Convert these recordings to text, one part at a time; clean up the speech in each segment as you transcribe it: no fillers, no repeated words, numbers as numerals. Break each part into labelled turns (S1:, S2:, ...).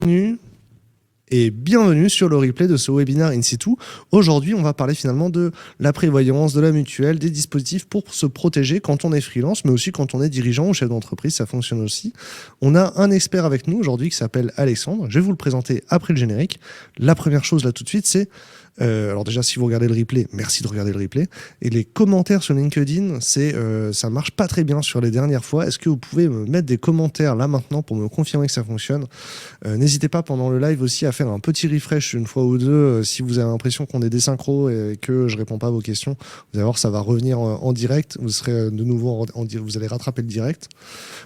S1: Bienvenue et bienvenue sur le replay de ce webinaire in situ. Aujourd'hui, on va parler finalement de la prévoyance, de la mutuelle, des dispositifs pour se protéger quand on est freelance, mais aussi quand on est dirigeant ou chef d'entreprise, ça fonctionne aussi. On a un expert avec nous aujourd'hui qui s'appelle Alexandre. Je vais vous le présenter après le générique. La première chose là tout de suite, c'est alors déjà, si vous regardez le replay, merci de regarder le replay. Et les commentaires sur LinkedIn, ça marche pas très bien sur les dernières fois. Est-ce que vous pouvez me mettre des commentaires là maintenant pour me confirmer que ça fonctionne? N'hésitez pas pendant le live aussi à faire un petit refresh une fois ou deux si vous avez l'impression qu'on est des synchros et que je réponds pas à vos questions. Vous allez voir, ça va revenir en direct. Vous serez de nouveau vous allez rattraper le direct.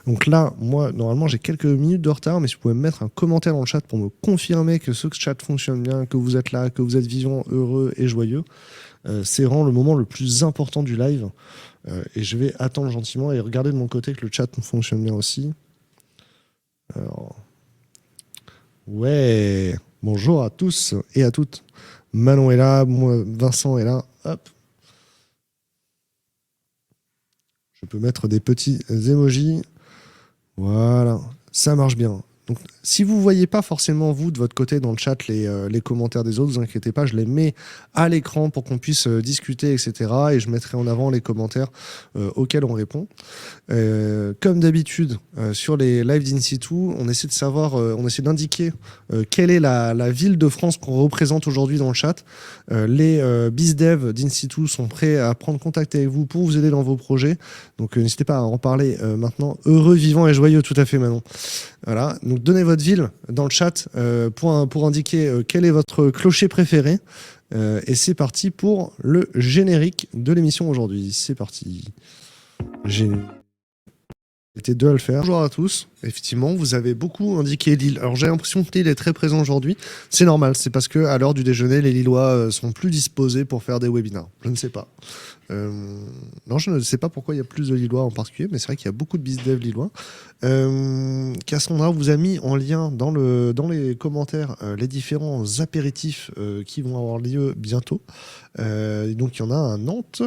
S1: Donc là, moi, normalement, j'ai quelques minutes de retard, mais si vous pouvez me mettre un commentaire dans le chat pour me confirmer que ce chat fonctionne bien, que vous êtes là, que vous êtes vivant, heureux et joyeux, c'est vraiment le moment le plus important du live. Et je vais attendre gentiment et regarder de mon côté que le chat fonctionne bien aussi. Alors, ouais, bonjour à tous et à toutes. Manon est là, moi, Vincent est là. Hop. Je peux mettre des petits emojis. Voilà, ça marche bien. Donc, si vous ne voyez pas forcément, vous, de votre côté, dans le chat, les commentaires des autres, ne vous inquiétez pas, je les mets à l'écran pour qu'on puisse discuter, etc. Et je mettrai en avant les commentaires auxquels on répond. Comme d'habitude, sur les lives d'in situ, on essaie de savoir, on essaie d'indiquer quelle est la ville de France qu'on représente aujourd'hui dans le chat. Les BizDev d'in situ sont prêts à prendre contact avec vous pour vous aider dans vos projets. Donc, n'hésitez pas à en parler maintenant. Heureux, vivant et joyeux, tout à fait, Manon. Voilà, donc donnez votre ville dans le chat pour indiquer quel est votre clocher préféré. Et c'est parti pour le générique de l'émission aujourd'hui. C'est parti. J'étais deux à le faire. Bonjour à tous. Effectivement, vous avez beaucoup indiqué Lille. Alors j'ai l'impression que Lille est très présent aujourd'hui. C'est normal, c'est parce qu'à l'heure du déjeuner, les Lillois sont plus disposés pour faire des webinars. Je ne sais pas. Non, je ne sais pas pourquoi il y a plus de Lillois en particulier, mais c'est vrai qu'il y a beaucoup de bizdev Lillois. Cassandra vous a mis en lien dans les commentaires les différents apéritifs qui vont avoir lieu bientôt. Donc il y en a à Nantes.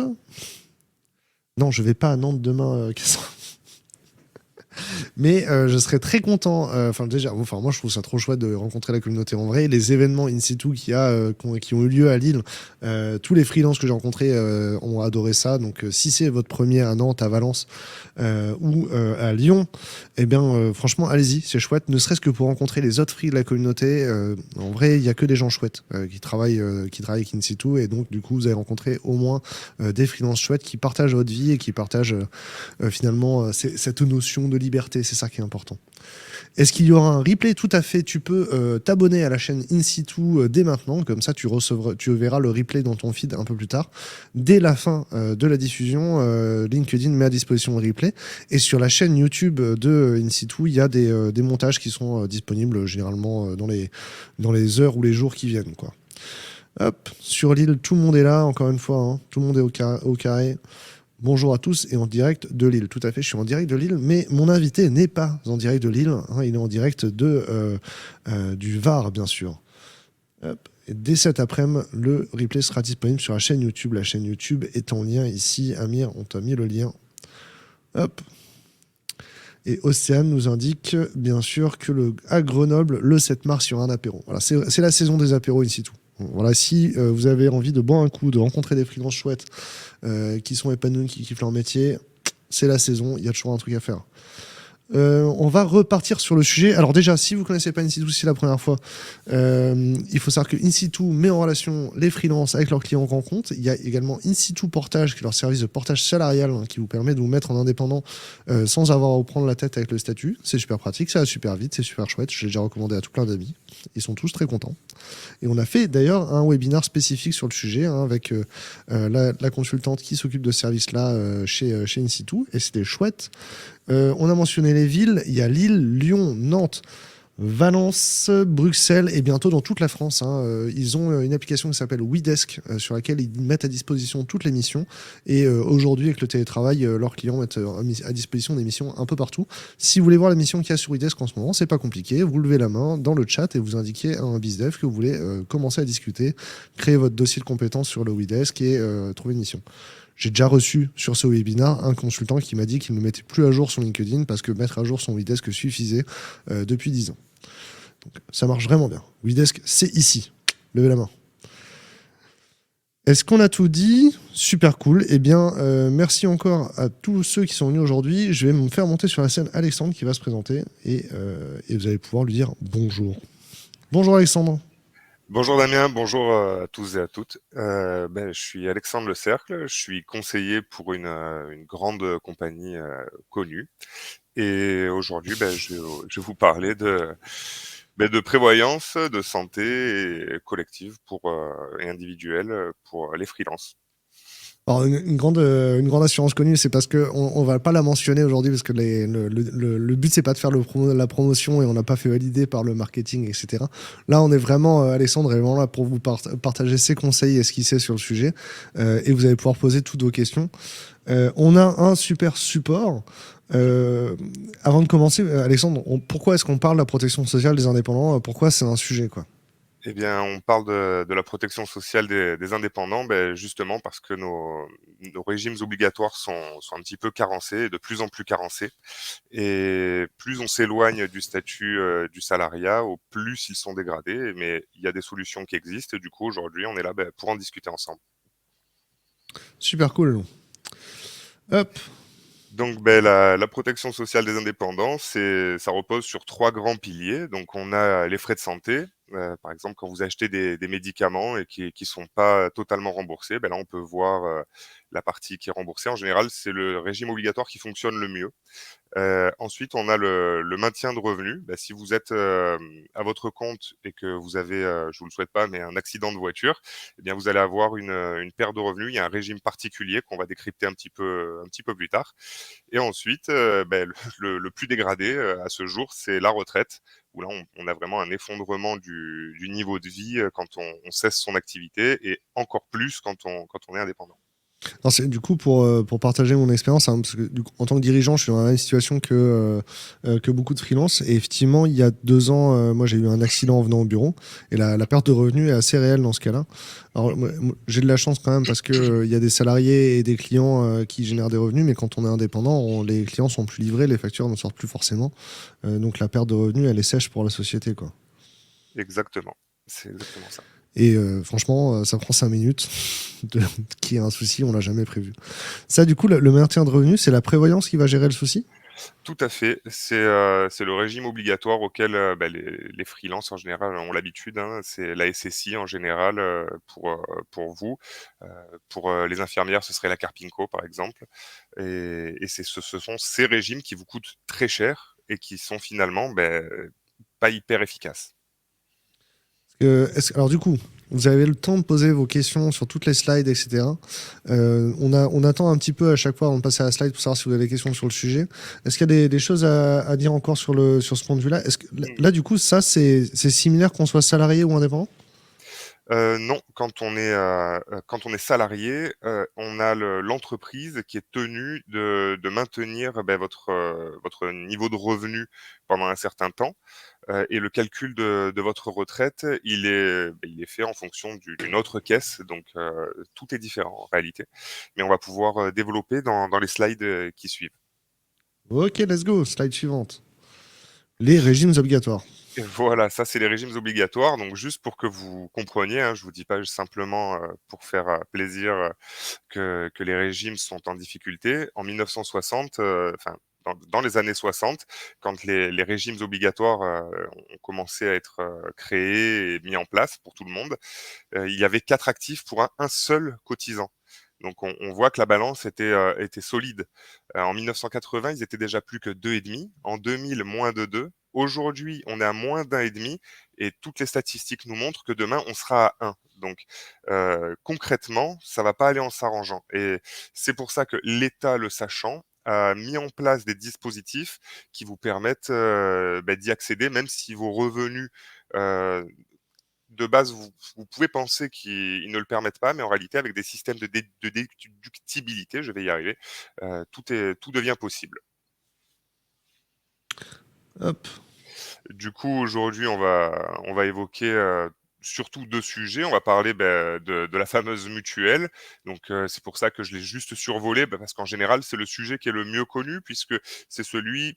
S1: Non, je vais pas à Nantes demain, Cassandra. Mais je serais très content. Moi, je trouve ça trop chouette de rencontrer la communauté en vrai. Les événements in situ qui ont eu lieu à Lille, tous les freelances que j'ai rencontrés ont adoré ça. Donc, si c'est votre premier à Nantes, à Valence ou à Lyon, eh bien, franchement, allez-y, c'est chouette. Ne serait-ce que pour rencontrer les autres free de la communauté. En vrai, il y a que des gens chouettes qui travaillent avec in situ, et donc, du coup, vous allez rencontrer au moins des freelances chouettes qui partagent votre vie et qui partagent finalement cette notion de liberté. C'est ça qui est important. Est-ce qu'il y aura un replay? Tout à fait. Tu peux t'abonner à la chaîne in situ dès maintenant. Comme ça, tu verras le replay dans ton feed un peu plus tard. Dès la fin de la diffusion, LinkedIn met à disposition le replay. Et sur la chaîne YouTube de in situ, il y a des montages qui sont disponibles généralement dans les heures ou les jours qui viennent, quoi. Hop, sur l'île, tout le monde est là, encore une fois. Hein. Tout le monde est au carré. Bonjour à tous et en direct de Lille. Tout à fait, je suis en direct de Lille, mais mon invité n'est pas en direct de Lille. Hein, il est en direct du Var, bien sûr. Hop. Et dès cet après-midi, le replay sera disponible sur la chaîne YouTube. La chaîne YouTube est en lien ici. Amir, on t'a mis le lien. Hop. Et Océane nous indique, bien sûr, que à Grenoble, le 7 mars, il y aura un apéro. Voilà, c'est la saison des apéros in situ. Voilà, si vous avez envie de boire un coup, de rencontrer des freelances chouettes qui sont épanouis, qui kiffent leur métier, c'est la saison, il y a toujours un truc à faire. On va repartir sur le sujet. Alors déjà, si vous ne connaissez pas in situ, c'est la première fois, il faut savoir que in situ met en relation les freelances avec leurs clients grands comptes. Il y a également in situ portage, qui est leur service de portage salarial, hein, qui vous permet de vous mettre en indépendant sans avoir à vous prendre la tête avec le statut. C'est super pratique, ça va super vite, c'est super chouette. Je l'ai déjà recommandé à tout plein d'amis. Ils sont tous très contents. Et on a fait d'ailleurs un webinaire spécifique sur le sujet, hein, avec la consultante qui s'occupe de ce service-là chez in situ, et c'était chouette. On a mentionné les villes, il y a Lille, Lyon, Nantes, Valence, Bruxelles et bientôt dans toute la France. Hein. Ils ont une application qui s'appelle WeDesk sur laquelle ils mettent à disposition toutes les missions. Et aujourd'hui, avec le télétravail, leurs clients mettent à disposition des missions un peu partout. Si vous voulez voir la mission qu'il y a sur WeDesk en ce moment, c'est pas compliqué. Vous levez la main dans le chat et vous indiquez à un bizdev que vous voulez commencer à discuter, créer votre dossier de compétences sur le WeDesk et trouver une mission. J'ai déjà reçu sur ce webinaire un consultant qui m'a dit qu'il ne mettait plus à jour son LinkedIn parce que mettre à jour son WeDesk suffisait depuis 10 ans. Ça marche vraiment bien. Widesk, c'est ici. Levez la main. Est-ce qu'on a tout dit? Super cool. Eh bien, merci encore à tous ceux qui sont venus aujourd'hui. Je vais me faire monter sur la scène Alexandre qui va se présenter et vous allez pouvoir lui dire bonjour. Bonjour Alexandre.
S2: Bonjour Damien, bonjour à tous et à toutes. Je suis Alexandre Le Cercle, je suis conseiller pour une grande compagnie connue. Et aujourd'hui, je vais vous parler de prévoyance, de santé et collective et individuelle pour les freelances.
S1: Alors, une grande assurance connue, c'est parce qu'on on va pas la mentionner aujourd'hui parce que le but, c'est pas de faire la promotion et on n'a pas fait valider par le marketing, etc. Là, on est vraiment, Alexandre est vraiment là pour vous partager ses conseils et ce qu'il sait sur le sujet. Et vous allez pouvoir poser toutes vos questions. On a un super support. Avant de commencer, Alexandre, pourquoi est-ce qu'on parle de la protection sociale des indépendants? Pourquoi c'est un sujet, quoi?
S2: Eh bien, on parle de la protection sociale des indépendants, justement parce que nos régimes obligatoires sont un petit peu carencés, de plus en plus carencés. Et plus on s'éloigne du statut du salariat, au plus ils sont dégradés. Mais il y a des solutions qui existent. Du coup, aujourd'hui, on est là pour en discuter ensemble.
S1: Super cool. Hop.
S2: Donc, la protection sociale des indépendants, ça repose sur trois grands piliers. Donc, on a les frais de santé. Par exemple, quand vous achetez des médicaments et qui sont pas totalement remboursés, là, on peut voir la partie qui est remboursée. En général, c'est le régime obligatoire qui fonctionne le mieux. Ensuite, on a le maintien de revenus. Si vous êtes à votre compte et que vous avez, je vous le souhaite pas, mais un accident de voiture, eh bien, vous allez avoir une perte de revenus. Il y a un régime particulier qu'on va décrypter un petit peu plus tard. Et ensuite, le plus dégradé à ce jour, c'est la retraite, où là, on a vraiment un effondrement du niveau de vie quand on cesse son activité et encore plus quand on est indépendant.
S1: Non, du coup, pour partager mon expérience, hein, parce que du coup, en tant que dirigeant, je suis dans la même situation que beaucoup de freelance. Et effectivement, il y a 2 ans, moi, j'ai eu un accident en venant au bureau. Et la perte de revenus est assez réelle dans ce cas-là. Alors, moi, j'ai de la chance quand même parce que il y a des salariés et des clients qui génèrent des revenus. Mais quand on est indépendant, les clients sont plus livrés, les factures ne sortent plus forcément. Donc, la perte de revenus, elle est sèche pour la société, quoi.
S2: Exactement, c'est exactement ça.
S1: Et franchement, ça prend 5 minutes. Qu'il y ait un souci, on l'a jamais prévu. Ça, du coup, le maintien de revenus, c'est la prévoyance qui va gérer le souci?
S2: Tout à fait. C'est le régime obligatoire auquel, les freelances en général ont l'habitude, hein. C'est la SSI en général, pour vous. Heu, pour les infirmières, ce serait la Carpinco, par exemple. Et ce sont ces régimes qui vous coûtent très cher et qui sont finalement, pas hyper efficaces.
S1: Alors du coup, vous avez le temps de poser vos questions sur toutes les slides, etc. On attend un petit peu à chaque fois avant de passer à la slide pour savoir si vous avez des questions sur le sujet. Est-ce qu'il y a des choses à dire encore sur ce point de vue-là? Est-ce que là, du coup, ça, c'est similaire qu'on soit salarié ou indépendant?
S2: Non, quand on est salarié, on a l'entreprise qui est tenue de maintenir, votre niveau de revenu pendant un certain temps, et le calcul de votre retraite, il est fait en fonction d'une autre caisse, donc tout est différent en réalité. Mais on va pouvoir développer dans les slides qui suivent.
S1: Ok, let's go. Slide suivante. Les régimes obligatoires.
S2: Et voilà, ça c'est les régimes obligatoires. Donc juste pour que vous compreniez, hein, je vous dis pas simplement pour faire plaisir que les régimes sont en difficulté. En 1960, enfin dans les années 60, quand les régimes obligatoires ont commencé à être créés et mis en place pour tout le monde, il y avait 4 actifs pour un seul cotisant. Donc on voit que la balance était solide. En 1980, ils étaient déjà plus que 2,5. En 2000, moins de 2. Aujourd'hui, on est à moins d'1,5 et toutes les statistiques nous montrent que demain, on sera à 1. Donc concrètement, ça va pas aller en s'arrangeant et c'est pour ça que l'État, le sachant, a mis en place des dispositifs qui vous permettent, d'y accéder même si vos revenus, heu, de base, vous pouvez penser qu'ils ne le permettent pas, mais en réalité, avec des systèmes de déductibilité, je vais y arriver, tout devient possible.
S1: Hop.
S2: Du coup, aujourd'hui, on va évoquer, surtout 2 sujets. On va parler, de la fameuse mutuelle. Donc, c'est pour ça que je l'ai juste survolé, parce qu'en général, c'est le sujet qui est le mieux connu puisque c'est celui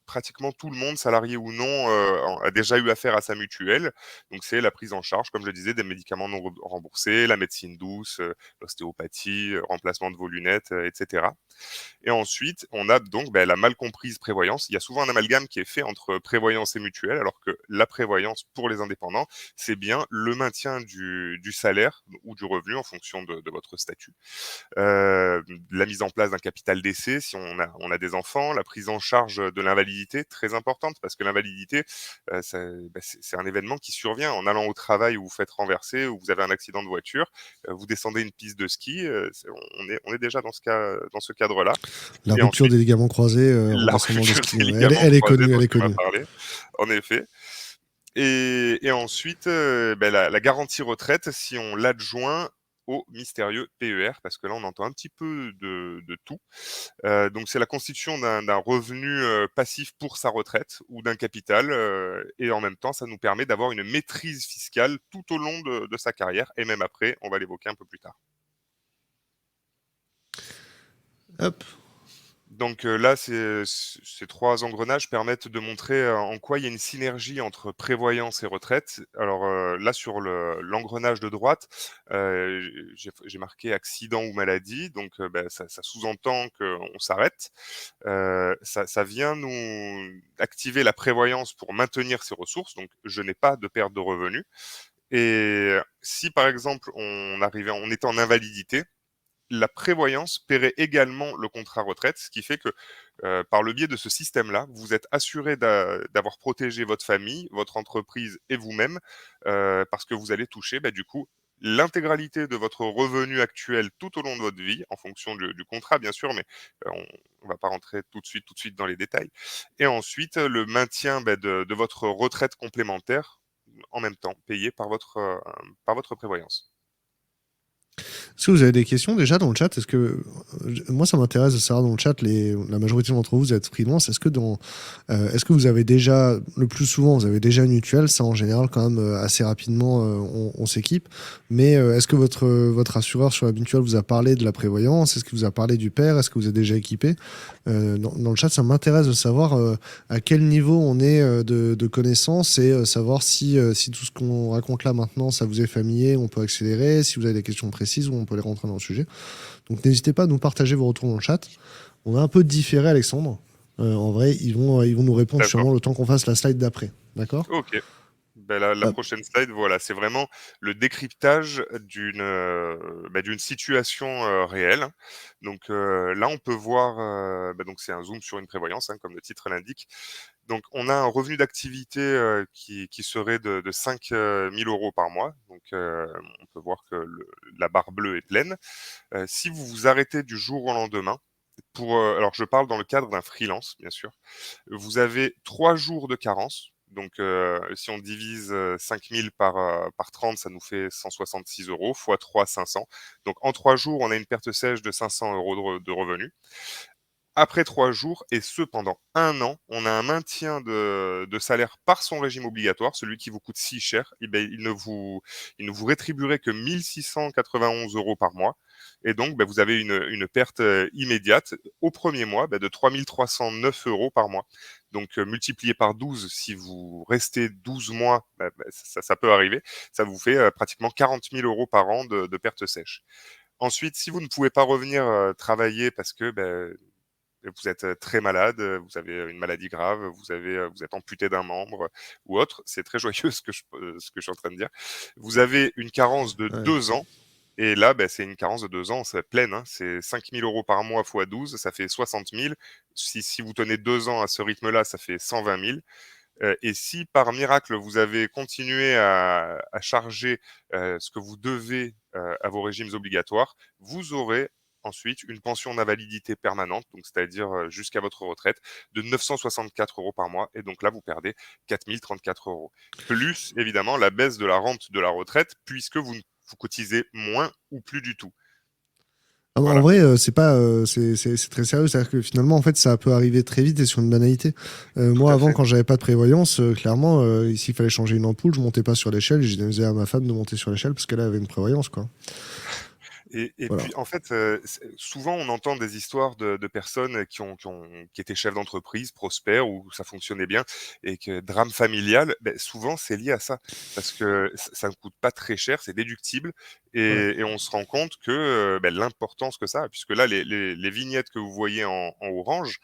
S2: pratiquement tout le monde, salarié ou non, a déjà eu affaire à sa mutuelle. Donc c'est la prise en charge, comme je le disais, des médicaments non remboursés, la médecine douce, l'ostéopathie, remplacement de vos lunettes, et cetera. Et ensuite, on a donc la mal comprise prévoyance. Il y a souvent un amalgame qui est fait entre prévoyance et mutuelle, alors que la prévoyance pour les indépendants, c'est bien le maintien du salaire ou du revenu en fonction de votre statut. La mise en place d'un capital d'essai si on a des enfants, la prise en charge de l'invalidité, très importante parce que l'invalidité, c'est un événement qui survient en allant au travail où vous faites renverser, ou vous avez un accident de voiture, vous descendez une piste de ski, on est déjà dans ce cadre-là.
S1: La
S2: Et
S1: rupture
S2: ensuite,
S1: des ligaments croisés en
S2: la
S1: descendant le
S2: rupture
S1: ski.
S2: des
S1: Ouais.
S2: ligaments
S1: Elle est
S2: croisés
S1: connue,
S2: dont
S1: elle est
S2: tu m'as
S1: connue.
S2: parlé, en effet. Et ensuite, la garantie retraite, si on l'adjoint au mystérieux PER, parce que là, on entend un petit peu de tout. Donc c'est la constitution d'un revenu, passif pour sa retraite ou d'un capital, et en même temps, ça nous permet d'avoir une maîtrise fiscale tout au long de sa carrière et même après, on va l'évoquer un peu plus tard.
S1: Hop.
S2: Donc là, ces 3 engrenages permettent de montrer, en quoi il y a une synergie entre prévoyance et retraite. Alors, là, sur l'engrenage de droite, j'ai marqué accident ou maladie, donc ça sous-entend qu'on s'arrête. Ça vient nous activer la prévoyance pour maintenir ses ressources, donc je n'ai pas de perte de revenus. Et si, par exemple, on était en invalidité, la prévoyance paierait également le contrat retraite, ce qui fait que, par le biais de ce système-là, vous êtes assuré d'avoir protégé votre famille, votre entreprise et vous-même, parce que vous allez toucher, du coup, l'intégralité de votre revenu actuel tout au long de votre vie, en fonction du contrat bien sûr, mais, on va pas rentrer tout de suite dans les détails. Et ensuite, le maintien, de votre retraite complémentaire, en même temps, payée par votre prévoyance.
S1: Est-ce que vous avez des questions déjà dans le chat? Est-ce que moi ça m'intéresse de savoir dans le chat, la majorité d'entre vous êtes freelance. Est-ce que vous avez déjà, le plus souvent vous avez déjà une mutuelle? Ça en général quand même assez rapidement on s'équipe. Mais est-ce que votre assureur sur la mutuelle vous a parlé de la prévoyance? Est-ce qu'il vous a parlé du père? Est-ce que vous êtes déjà équipé? Dans le chat, ça m'intéresse de savoir à quel niveau on est de connaissances et savoir si tout ce qu'on raconte là maintenant, ça vous est familier, on peut accélérer, si vous avez des questions précises, on peut les rentrer dans le sujet. Donc n'hésitez pas à nous partager vos retours dans le chat. On a un peu différé, Alexandre. En vrai, ils vont nous répondre
S2: D'accord.
S1: sûrement le temps qu'on fasse la slide d'après. D'accord?
S2: OK. La
S1: Hop.
S2: prochaine slide, voilà, c'est vraiment le décryptage d'une situation, réelle. Donc, là, on peut voir, donc c'est un zoom sur une prévoyance, hein, comme le titre l'indique. Donc, on a un revenu d'activité, qui serait de 5 000 € par mois. Donc, on peut voir que la barre bleue est pleine. Si vous vous arrêtez du jour au lendemain, alors je parle dans le cadre d'un freelance, bien sûr. Vous avez 3 jours de carence. Donc, si on divise 5 000 par 30, ça nous fait 166 € fois 3, 500. Donc, en 3 jours, on a une perte sèche de 500 € de revenus. Après 3 jours, et ce pendant 1 an, on a un maintien de salaire par son régime obligatoire, celui qui vous coûte si cher, il ne vous rétribuerait que 1 691 € par mois. Et donc, vous avez une perte, immédiate au premier mois, de 3 309 € par mois. Donc, multiplié par 12, si vous restez 12 mois, ça peut arriver, ça vous fait, pratiquement 40 000 € par an de perte sèche. Ensuite, si vous ne pouvez pas revenir, travailler parce que, vous êtes très malade, vous avez une maladie grave, vous êtes amputé d'un membre ou autre. C'est très joyeux ce que je suis en train de dire. Vous avez une carence de
S1: Ouais.
S2: 2 ans, et là, c'est une carence de 2 ans, c'est pleine, hein. C'est 5 000 € par mois fois 12, ça fait 60 000. Si vous tenez 2 ans à ce rythme-là, ça fait 120 000. Et si par miracle, vous avez continué à charger, ce que vous devez, à vos régimes obligatoires, vous aurez ensuite une pension d'invalidité permanente, donc c'est-à-dire, jusqu'à votre retraite, de 964 € par mois, et donc là, vous perdez 4 034 €. Plus évidemment la baisse de la rente de la retraite, puisque vous cotisez moins ou plus du tout.
S1: Ah bah, en
S2: Voilà,
S1: vrai, c'est pas, c'est très sérieux. C'est-à-dire que finalement, en fait, ça peut arriver très vite et sur une banalité.
S2: tout
S1: Moi,
S2: à
S1: avant,
S2: fait.
S1: quand j'avais pas de prévoyance, clairement, s'il fallait changer une ampoule, je montais pas sur l'échelle. Je disais à ma femme de monter sur l'échelle parce qu'elle avait une prévoyance, quoi.
S2: Et
S1: Voilà.
S2: puis, en fait, souvent, on entend des histoires de personnes qui étaient chefs d'entreprise, prospères, où ça fonctionnait bien et que drame familial, beh, souvent, c'est lié à ça. Parce que ça ne coûte pas très cher, c'est déductible
S1: Ouais.
S2: et on se rend compte que, beh, l'importance que ça a. Puisque là, les vignettes que vous voyez en orange,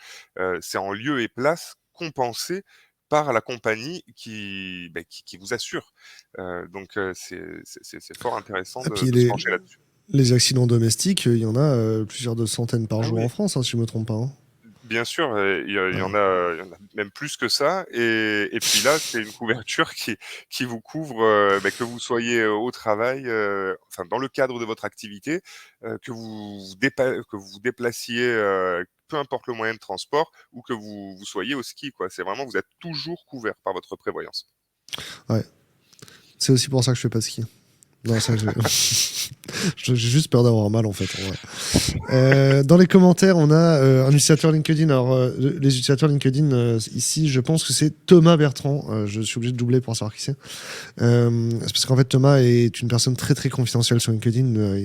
S2: c'est en lieu et place compensé par la compagnie qui vous assure. Donc c'est fort intéressant
S1: Et puis
S2: de se pencher là-dessus.
S1: les accidents domestiques, il y en a plusieurs de centaines par
S2: Ah
S1: jour en
S2: oui,
S1: France, hein, si je me trompe pas, hein.
S2: bien sûr,
S1: Ouais.
S2: il y en a même plus que ça et puis là, c'est une couverture qui vous couvre, que vous soyez, au travail, enfin dans le cadre de votre activité, que vous vous déplaciez, peu importe le moyen de transport ou que vous soyez au ski, quoi. C'est vraiment vous êtes toujours couvert par votre prévoyance.
S1: Ouais. C'est aussi pour ça que je fais pas de ski. Non, ça, j'ai juste peur d'avoir mal en fait. En vrai. Dans les commentaires, on a un utilisateur LinkedIn. Alors, les utilisateurs LinkedIn, ici, je pense que c'est Thomas Bertrand. Je suis obligé de doubler pour savoir qui c'est. C'est parce qu'en fait, Thomas est une personne très très confidentielle sur LinkedIn.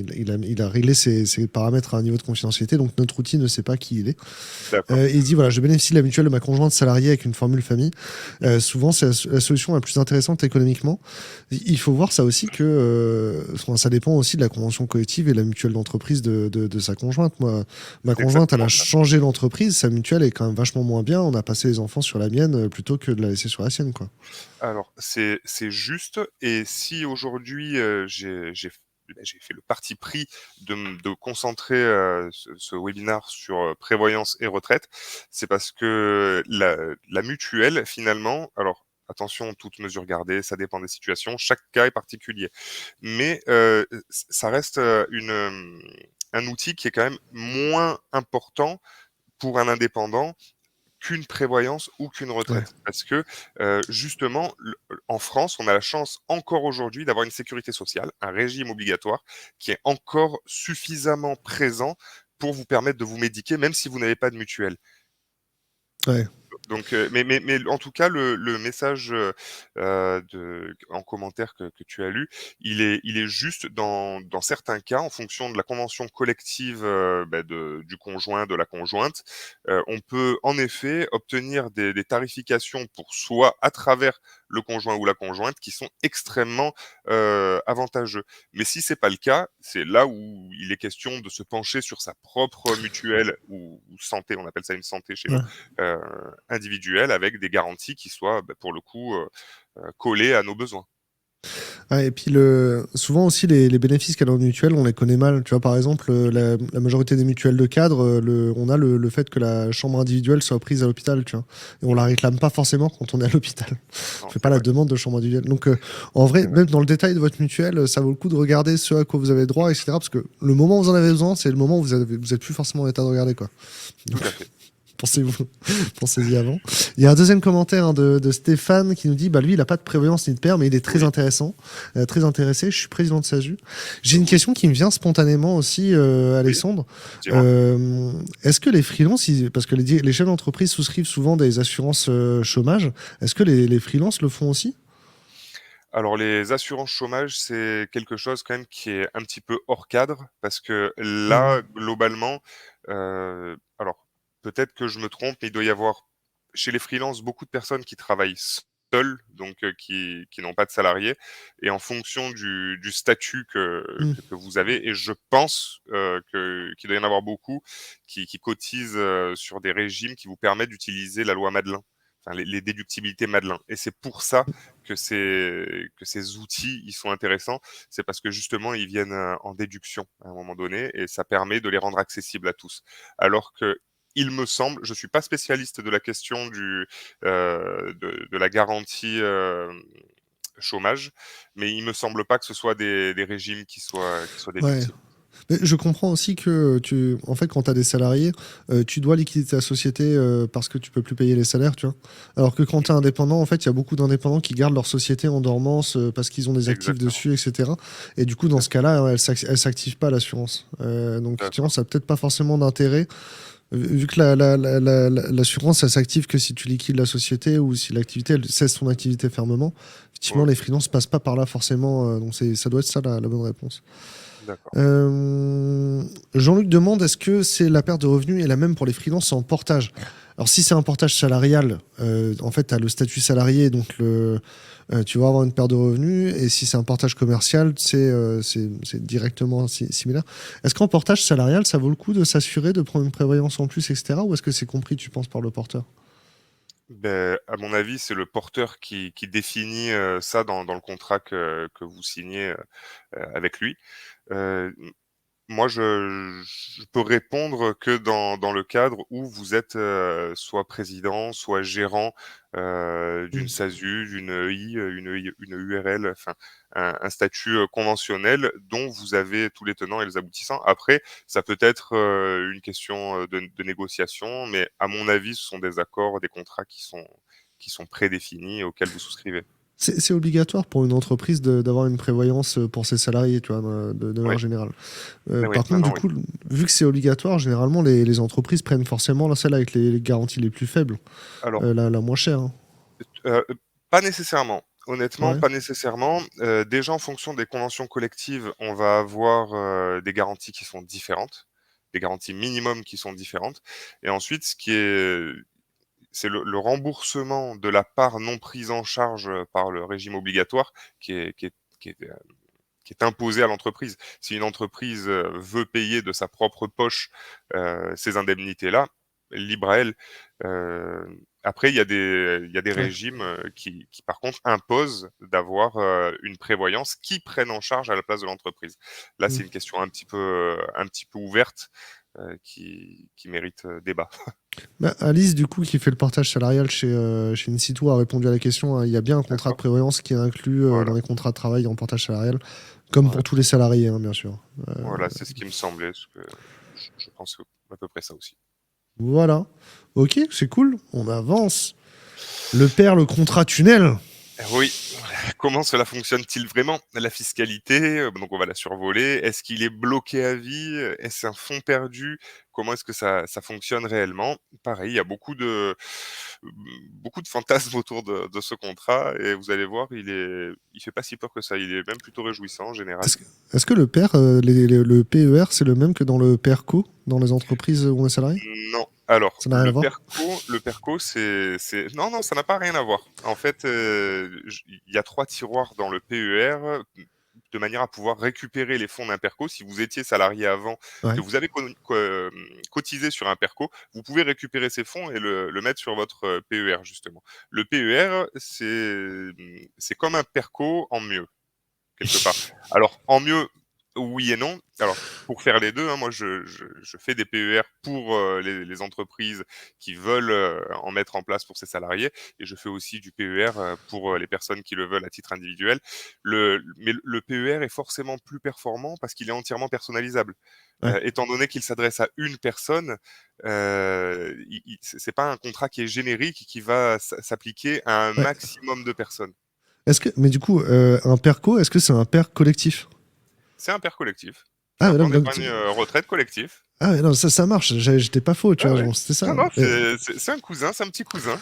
S1: Il a réglé ses paramètres à un niveau de confidentialité, donc notre outil ne sait pas qui il est.
S2: D'accord.
S1: Il dit voilà, je bénéficie de la mutuelle de ma conjointe salariée avec une formule famille. Souvent, c'est la solution la plus intéressante économiquement. Il faut voir ça aussi que ça dépend aussi de la convention collective et de la mutuelle d'entreprise de sa conjointe. Moi, ma
S2: C'est
S1: conjointe, elle
S2: exactement
S1: a
S2: ça.
S1: changé d'entreprise. Sa mutuelle est quand même vachement moins bien. On a passé les enfants sur la mienne plutôt que de la laisser sur la sienne, quoi.
S2: Alors, c'est juste et si aujourd'hui, j'ai fait le parti pris de concentrer, ce webinaire sur, prévoyance et retraite, c'est parce que la mutuelle finalement alors attention, toutes mesures gardées, ça dépend des situations, chaque cas est particulier. Mais, ça reste, un outil qui est quand même moins important pour un indépendant qu'une prévoyance ou qu'une
S1: Ouais.
S2: retraite. Parce que, justement, en France, on a la chance encore aujourd'hui d'avoir une sécurité sociale, un régime obligatoire qui est encore suffisamment présent pour vous permettre de vous médiquer, même si vous n'avez pas de mutuelle.
S1: Ouais.
S2: Donc, mais en tout cas, le message, en commentaire que tu as lu, il est juste dans certains cas, en fonction de la convention collective, du conjoint, de la conjointe, on peut en effet obtenir des tarifications pour soi à travers le conjoint ou la conjointe qui sont extrêmement, avantageux. Mais si c'est pas le cas, c'est là où il est question de se pencher sur sa propre mutuelle ou santé, on appelle ça une santé chez nous,
S1: Ouais.
S2: heu, individuelle avec des garanties qui soient, pour le coup, collées à nos besoins.
S1: Ah, et puis souvent aussi les bénéfices qu'elle a en mutuelle, on les connaît mal. Tu vois, par exemple, la majorité des mutuelles de cadres, on a le fait que la chambre individuelle soit prise à l'hôpital, tu vois. Et on la
S2: Mmh.
S1: réclame pas forcément quand on est à l'hôpital. On
S2: Non,
S1: fait
S2: c'est
S1: pas la
S2: vrai,
S1: demande de chambre individuelle. Donc, en vrai,
S2: c'est vrai.
S1: même dans le détail de votre mutuelle, ça vaut le coup de regarder ce à quoi vous avez droit, etc. Parce que le moment où vous en avez besoin, c'est le moment où vous êtes plus forcément en état de regarder, quoi.
S2: Tout à fait.
S1: Pensez-vous, pensez-y avant. Il y a un deuxième commentaire de Stéphane qui nous dit bah lui il a pas de prévoyance ni de pair mais il est très
S2: Oui,
S1: intéressant, très intéressé. Je suis président de SASU. J'ai une
S2: vous
S1: question qui me vient spontanément aussi,
S2: oui,
S1: Alexandre.
S2: dis-moi?
S1: Est-ce que les freelances, parce que les chefs d'entreprise souscrivent souvent des assurances chômage, est-ce que les freelances le font aussi?
S2: Alors les assurances chômage, c'est quelque chose quand même qui est un petit peu hors cadre parce que
S1: Mhm.
S2: là, globalement, alors peut-être que je me trompe, mais il doit y avoir chez les freelances beaucoup de personnes qui travaillent seules, donc qui n'ont pas de salariés et en fonction du statut
S1: Mhm.
S2: que vous avez et je pense, qu'il doit y en avoir beaucoup qui cotisent, sur des régimes qui vous permettent d'utiliser la loi Madelin, enfin les déductibilités Madelin et c'est pour ça que ces outils, ils sont intéressants, c'est parce que justement, ils viennent, en déduction à un moment donné et ça permet de les rendre accessibles à tous. Alors que il me semble, je suis pas spécialiste de la question de la garantie, chômage, mais il me semble pas que ce soit des régimes qui soient
S1: Ouais.
S2: déductibles.
S1: Mais je comprends aussi que en fait, quand tu as des salariés, tu dois liquider ta société parce que tu peux plus payer les salaires, tu vois. Alors que quand tu es
S2: Mmh.
S1: indépendant, en fait, il y a beaucoup d'indépendants qui gardent leur société en dormance parce qu'ils ont des actifs
S2: Exactement,
S1: dessus, etc. Et du coup,
S2: tout
S1: dans
S2: à
S1: ce
S2: fait,
S1: cas-là, elle s'active pas l'assurance. Donc, effectivement,
S2: d'accord.
S1: ça n'a peut-être pas forcément d'intérêt. Vu que l'assurance, elle s'active que si tu liquides la société ou si l'activité, elle cesse son activité fermement. Effectivement, les
S2: OK.
S1: freelances passent pas par là forcément. Donc, ça doit être ça la bonne réponse.
S2: D'accord.
S1: Jean-Luc demande est-ce que c'est la perte de revenus est la même pour les freelances en portage. Alors si c'est un portage salarial, en fait, tu as le statut salarié, donc tu vas avoir une perte de revenus. Et si c'est un portage commercial, c'est directement similaire. Est-ce qu'en portage salarial, ça vaut le coup de s'assurer, de prendre une prévoyance en plus, etc. Ou est-ce que c'est compris, tu penses, par le porteur?
S2: Beh, à mon avis, c'est le porteur qui définit, ça dans le contrat que vous signez, avec lui. Heu, Moi, je peux répondre que dans le cadre où vous êtes, soit président, soit gérant, d'une
S1: Mm.
S2: SASU, d'une EI, une URL, enfin un statut, conventionnel dont vous avez tous les tenants et les aboutissants. Après, ça peut être, une question, de négociation, mais à mon avis, ce sont des accords, des contrats qui sont prédéfinis et auxquels vous souscrivez.
S1: C'est obligatoire pour une entreprise d'avoir une prévoyance pour ses salariés, tu vois, de
S2: Oui,
S1: manière générale.
S2: oui,
S1: Par contre, du
S2: maintenant oui.
S1: coup, vu que c'est obligatoire, généralement, les entreprises prennent forcément celle avec les garanties les plus faibles,
S2: Alors
S1: la moins chère, hein.
S2: Heu, pas nécessairement. Honnêtement,
S1: Ouais.
S2: pas nécessairement. Déjà en fonction des conventions collectives, on va avoir, des garanties qui sont différentes, des garanties minimum qui sont différentes et ensuite ce qui est c'est le remboursement de la part non prise en charge, par le régime obligatoire qui est imposé à l'entreprise. Si une entreprise, veut payer de sa propre poche, ces indemnités-là, libre à elle. Après il y a des
S1: Ouais.
S2: régimes, qui par contre imposent d'avoir, une prévoyance qui prenne en charge à la place de l'entreprise. Là,
S1: Mm.
S2: c'est une question un petit peu ouverte, qui mérite, débat.
S1: Bah, Alice, du coup, qui fait le partage salarial chez Insitu, a répondu à la question, hein. Il y a bien un contrat de
S2: D'accord?
S1: prévoyance qui est inclus dans
S2: Voilà,
S1: les contrats de travail en partage salarial, comme pour
S2: voilà,
S1: tous les salariés, hein, bien sûr.
S2: voilà, c'est ce qui me semblait, parce que je pense à peu près ça aussi.
S1: Voilà. Ok, c'est cool. On avance. Le père, le contrat tunnel.
S2: Oui, comment cela fonctionne-t-il vraiment? La fiscalité, donc on va la survoler. Est-ce qu'il est bloqué à vie? Est-ce un fonds perdu? Comment est-ce que ça fonctionne réellement? Pareil, il y a beaucoup de fantasmes autour de ce contrat et vous allez voir, il fait pas si peur que ça. Il est même plutôt réjouissant en général.
S1: Est-ce que, est-ce que le père, le PER, c'est le même que dans le PERCO, dans les entreprises où on est salarié?
S2: Non, alors
S1: Ça n'a rien à voir?
S2: Le perco c'est non, non, ça n'a pas rien à voir. En fait, j il y a 3 tiroirs dans le PER, de manière à pouvoir récupérer les fonds d'un perco. Si vous étiez salarié avant, que
S1: Ouais.
S2: vous avez cotisé sur un perco, vous pouvez récupérer ces fonds et le mettre sur votre, PER justement. Le PER, c'est comme un perco en mieux quelque part. Alors, en mieux, oui et non. Alors, pour faire les 2, hein, moi, je fais des PER pour, les entreprises qui veulent, en mettre en place pour ses salariés et je fais aussi du PER, pour, les personnes qui le veulent à titre individuel. Mais le PER est forcément plus performant parce qu'il est entièrement personnalisable.
S1: Ouais.
S2: Étant donné qu'il s'adresse à une personne, il c'est pas un contrat qui est générique et qui va s'appliquer à un
S1: Ouais.
S2: maximum de personnes.
S1: Mais du coup, un PERCO, est-ce que c'est un PER collectif?
S2: C'est un PER collectif. C'est
S1: Ah,
S2: un
S1: mais non,
S2: plan d'épargne, retraite collectif.
S1: ah, mais non, ça marche. J'étais pas faux, tu
S2: Ouais,
S1: vois,
S2: ouais.
S1: genre, c'était
S2: Non,
S1: ça.
S2: non,
S1: Mais-
S2: c'est un cousin, c'est un petit cousin.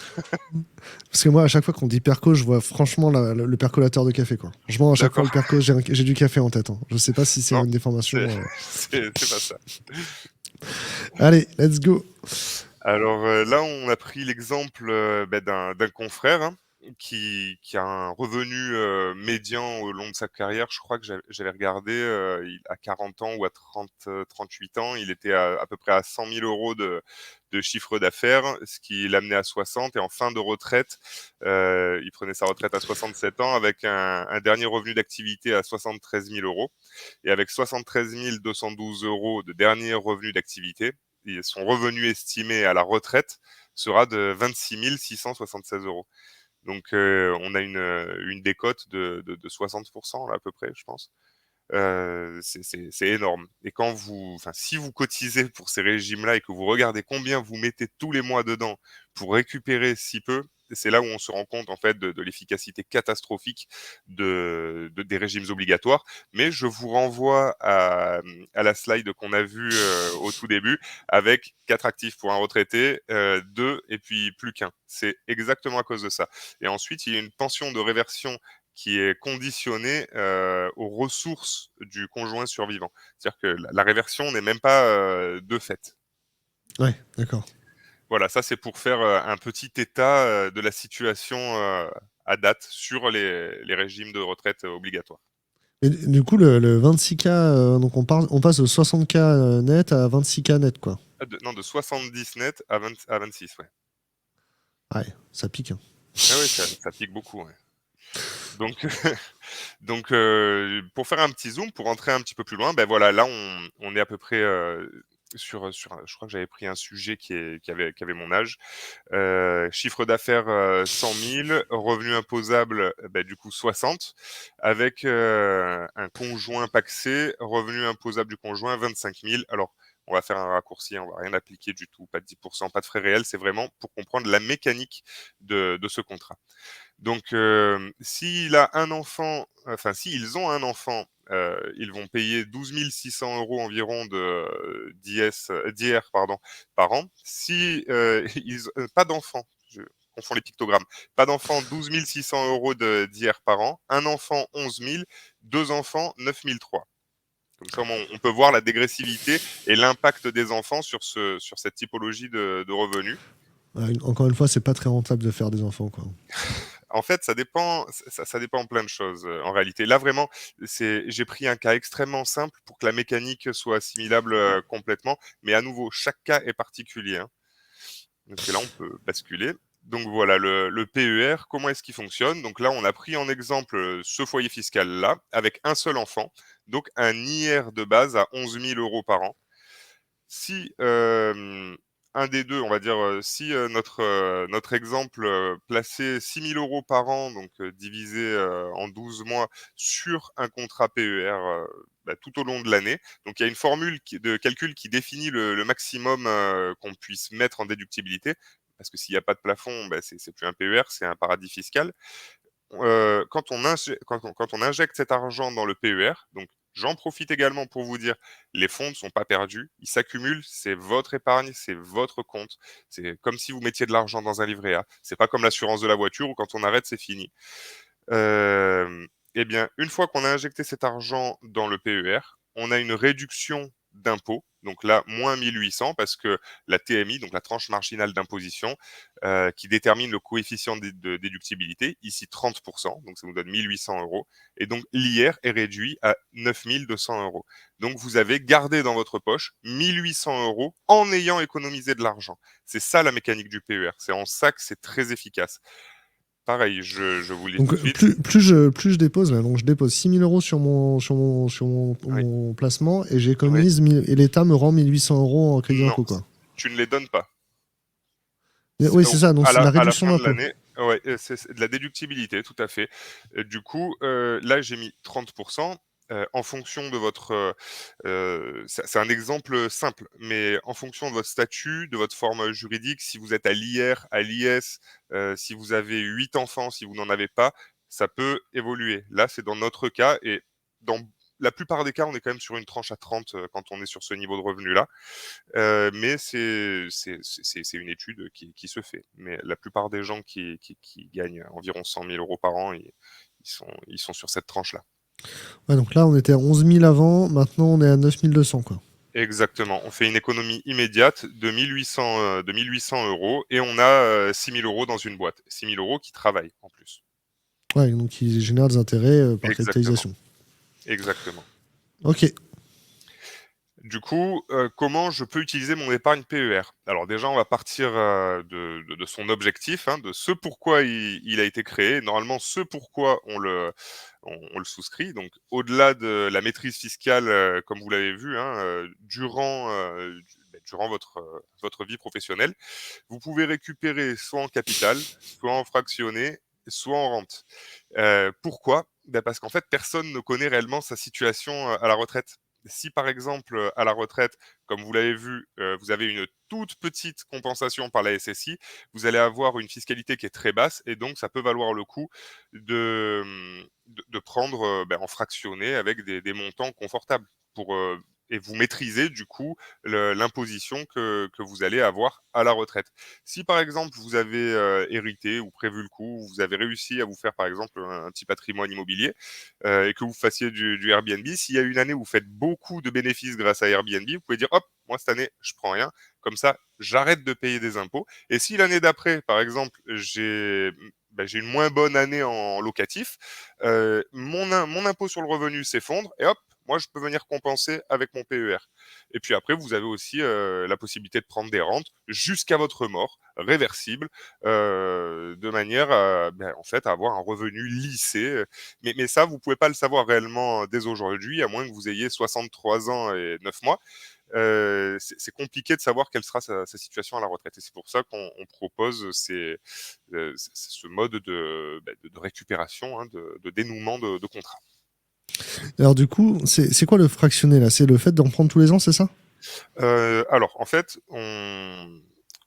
S1: parce que moi, à chaque fois qu'on dit PERCO, je vois franchement le percolateur de café, quoi. Franchement, à chaque fois, le
S2: D'accord.
S1: PERCO, j'ai du café en tête, hein. Je sais pas si c'est
S2: Non,
S1: une déformation.
S2: c'est c'est pas ça.
S1: Allez, let's go.
S2: Alors, là, on a pris l'exemple, d'un confrère, hein, qui a un revenu, médian au long de sa carrière. Je crois que j'avais regardé, il à 40 ans ou à 38 ans, il était à peu près à 100 000 € de chiffre d'affaires, ce qui l'amenait à 60 et en fin de retraite, il prenait sa retraite à 67 ans avec un dernier revenu d'activité à 73 000 € et avec 73 212 € de dernier revenu d'activité et son revenu estimé à la retraite sera de 26 676 €. Donc, on a une décote de 60 là, à peu près, je pense. C'est énorme et enfin, si vous cotisez pour ces régimes-là et que vous regardez combien vous mettez tous les mois dedans pour récupérer si peu, c'est là où on se rend compte, en fait, de l'efficacité catastrophique des régimes obligatoires. Mais je vous renvoie à la slide qu'on a vue, au tout début avec 4 actifs pour un retraité, 2 et puis plus qu'un. C'est exactement à cause de ça et ensuite, il y a une pension de réversion qui est conditionné, aux ressources du conjoint survivant. C'est-à-dire que la réversion n'est même pas, de fait.
S1: Ouais, d'accord.
S2: Voilà, ça c'est pour faire, un petit état, de la situation, à date sur les régimes de retraite, obligatoires.
S1: Et du coup, le 26K, donc on passe de 60K net à 26K net, quoi.
S2: Ah non, de 70 net à 26, ouais.
S1: Ouais, ça pique, hein.
S2: Ah oui, ça pique beaucoup, ouais. Donc donc pour faire un petit zoom, pour rentrer un petit peu plus loin, ben voilà, là on est à peu près, sur je crois que j'avais pris un sujet qui avait mon âge. Chiffre d'affaires, 100 000, revenu imposable, bah, du coup 60, avec, un conjoint pacsé, revenu imposable du conjoint 25 000. Alors, on va faire un raccourci, hein, on va rien appliquer du tout, pas de 10, pas de frais réels, c'est vraiment pour comprendre la mécanique de ce contrat. Donc, s'il a un enfant, enfin, s'ils ont un enfant, ils vont payer 12 600 € environ d'IR, pardon, par an. Si, pas d'enfant, je confonds les pictogrammes. Pas d'enfant, 12 600 € d'IR par an. Un enfant, 11 000. 2 enfants, 9 300. Comme ça, on peut voir la dégressivité et l'impact des enfants sur cette typologie de revenus.
S1: Ouais, encore une fois, c'est pas très rentable de faire des enfants, quoi.
S2: En fait, ça dépend plein de choses, en réalité. Là, vraiment, j'ai pris un cas extrêmement simple pour que la mécanique soit assimilable, complètement. Mais à nouveau, chaque cas est particulier, hein. Parce que là, on peut basculer. Donc voilà, le PER, comment est-ce qu'il fonctionne? Donc là, on a pris en exemple, ce foyer fiscal-là, avec un seul enfant, donc un IR de base à 11 000 € par an. Si, un des 2, on va dire, si, notre exemple, plaçait 6 000 € par an, donc divisé, en 12 mois sur un contrat PER, bah, tout au long de l'année. Donc il y a une formule de calcul qui définit le maximum, qu'on puisse mettre en déductibilité. Parce que s'il y a pas de plafond, bah, c'est plus un PER, c'est un paradis fiscal. Quand on injecte cet argent dans le PER, donc j'en profite également pour vous dire, les fonds ne sont pas perdus, ils s'accumulent, c'est votre épargne, c'est votre compte. C'est comme si vous mettiez de l'argent dans un livret A. C'est pas comme l'assurance de la voiture où quand on arrête, c'est fini. Eh bien, une fois qu'on a injecté cet argent dans le PER, on a une réduction d'impôt. Donc là, moins 1800 parce que la TMI, donc la tranche marginale d'imposition, qui détermine le coefficient de déductibilité, ici 30%, donc ça vous donne 1800 euros. Et donc l'IR est réduit à 9200 euros. Donc vous avez gardé dans votre poche 1800 euros en ayant économisé de l'argent. C'est ça la mécanique du PER. C'est en ça que c'est très efficace. Pareil, je vous le dis tout
S1: Donc,
S2: de suite.
S1: plus je dépose, là, donc je dépose 6 000 €
S2: Oui.
S1: mon placement et
S2: Oui.
S1: j'économise et l'État me rend 1 800 € en crédit
S2: Non,
S1: d'impôt, quoi.
S2: tu ne les donnes pas.
S1: Oui, c'est ça, donc
S2: À
S1: c'est
S2: la
S1: de la
S2: à la
S1: réduction
S2: fin de
S1: d'impôt.
S2: l'année, ouais, c'est de la déductibilité, tout à fait. Du coup, là, j'ai mis 30, en fonction de votre, c'est un exemple simple, mais en fonction de votre statut, de votre forme juridique, si vous êtes à l'IR, à l'IS, si vous avez 8 enfants, si vous n'en avez pas, ça peut évoluer. Là, c'est dans notre cas et dans la plupart des cas, on est quand même sur une tranche à 30, quand on est sur ce niveau de revenu-là. Mais c'est une étude qui se fait. Mais la plupart des gens qui gagnent environ 100 000 € par an, ils sont sur cette tranche-là.
S1: Ouais, donc là, on était à 11 000 avant, maintenant on est à 9 200, quoi.
S2: Exactement. On fait une économie immédiate de 1 800 € et on a, 6 000 € dans une boîte. 6 000 € qui travaillent en plus.
S1: Ouais, donc ils génèrent des intérêts par
S2: Exactement,
S1: capitalisation.
S2: exactement.
S1: Ok.
S2: Du coup, comment je peux utiliser mon épargne PER? Alors déjà, on va partir, de son objectif, hein, de ce pourquoi il a été créé. Normalement, ce pourquoi on le souscrit. Donc au-delà de la maîtrise fiscale, comme vous l'avez vu, hein, durant votre vie professionnelle, vous pouvez récupérer soit en capital, soit en fractionné, soit en rente. Pourquoi? Bah, parce qu'en fait, personne ne connaît réellement sa situation, à la retraite. Si par exemple, à la retraite, comme vous l'avez vu, vous avez une toute petite compensation par la SSI, vous allez avoir une fiscalité qui est très basse et donc ça peut valoir le coup de prendre, en fractionné avec des montants confortables pour, et vous maîtrisez du coup l'imposition que vous allez avoir à la retraite. Si par exemple vous avez hérité ou prévu le coup, vous avez réussi à vous faire par exemple un petit patrimoine immobilier et que vous fassiez du Airbnb, s'il y a une année où vous faites beaucoup de bénéfices grâce à Airbnb, vous pouvez dire hop, moi cette année je prends rien, comme ça j'arrête de payer des impôts. Et si l'année d'après, par exemple, j'ai une moins bonne année en locatif, mon impôt sur le revenu s'effondre et hop, moi je peux venir compenser avec mon PER. Et puis après, vous avez aussi la possibilité de prendre des rentes jusqu'à votre mort, réversibles, de manière en fait, à avoir un revenu lissé. Mais ça, vous pouvez pas le savoir réellement dès aujourd'hui, à moins que vous ayez 63 ans et 9 mois. C'est compliqué de savoir quelle sera sa situation à la retraite. Et c'est pour ça qu'on propose ce mode de récupération, hein, de dénouement de contrat.
S1: Alors du coup, c'est quoi le fractionné là? C'est le fait d'en prendre tous les ans, c'est ça?
S2: Alors, en fait,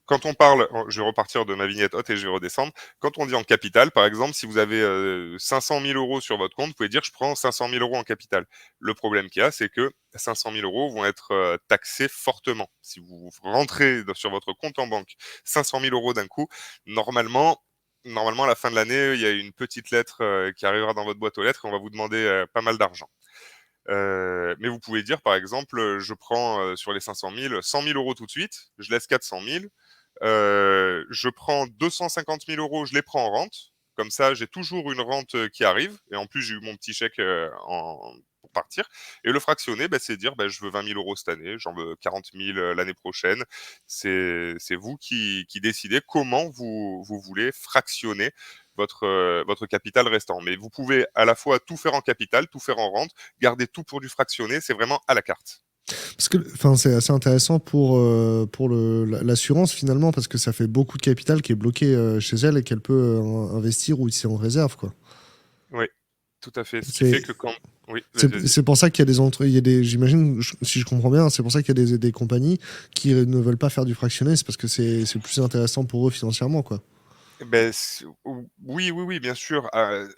S2: quand on parle, je vais repartir de ma vignette haute et je vais redescendre. Quand on dit en capital, par exemple, si vous avez 500 000 euros sur votre compte, vous pouvez dire je prends 500 000 euros en capital. Le problème qu'il y a, c'est que 500 000 euros vont être taxés fortement. Si vous rentrez sur votre compte en banque 500 000 euros d'un coup, normalement, à la fin de l'année, il y a une petite lettre qui arrivera dans votre boîte aux lettres et on va vous demander pas mal d'argent. Mais vous pouvez dire, par exemple, je prends sur les 500 000, 100 000 euros tout de suite, je laisse 400 000, je prends 250 000 euros, je les prends en rente. Comme ça, j'ai toujours une rente qui arrive. Et en plus, j'ai eu mon petit chèque pour partir. Et le fractionné, c'est dire, je veux 20 000 euros cette année, j'en veux 40 000 l'année prochaine. C'est vous qui décidez comment vous voulez fractionner votre capital restant. Mais vous pouvez à la fois tout faire en capital, tout faire en rente, garder tout pour du fractionné, c'est vraiment à la carte.
S1: Parce que c'est assez intéressant pour l'assurance finalement, parce que ça fait beaucoup de capital qui est bloqué chez elle et qu'elle peut investir ou c'est en réserve, quoi.
S2: Oui, tout à fait. Ce qui
S1: C'est
S2: fait que quand... Oui, vas-y.
S1: c'est pour ça qu'il y a j'imagine, si je comprends bien, c'est pour ça qu'il y a des compagnies qui ne veulent pas faire du fractionné, c'est parce que c'est plus intéressant pour eux financièrement, quoi.
S2: Oui, oui, oui, bien sûr.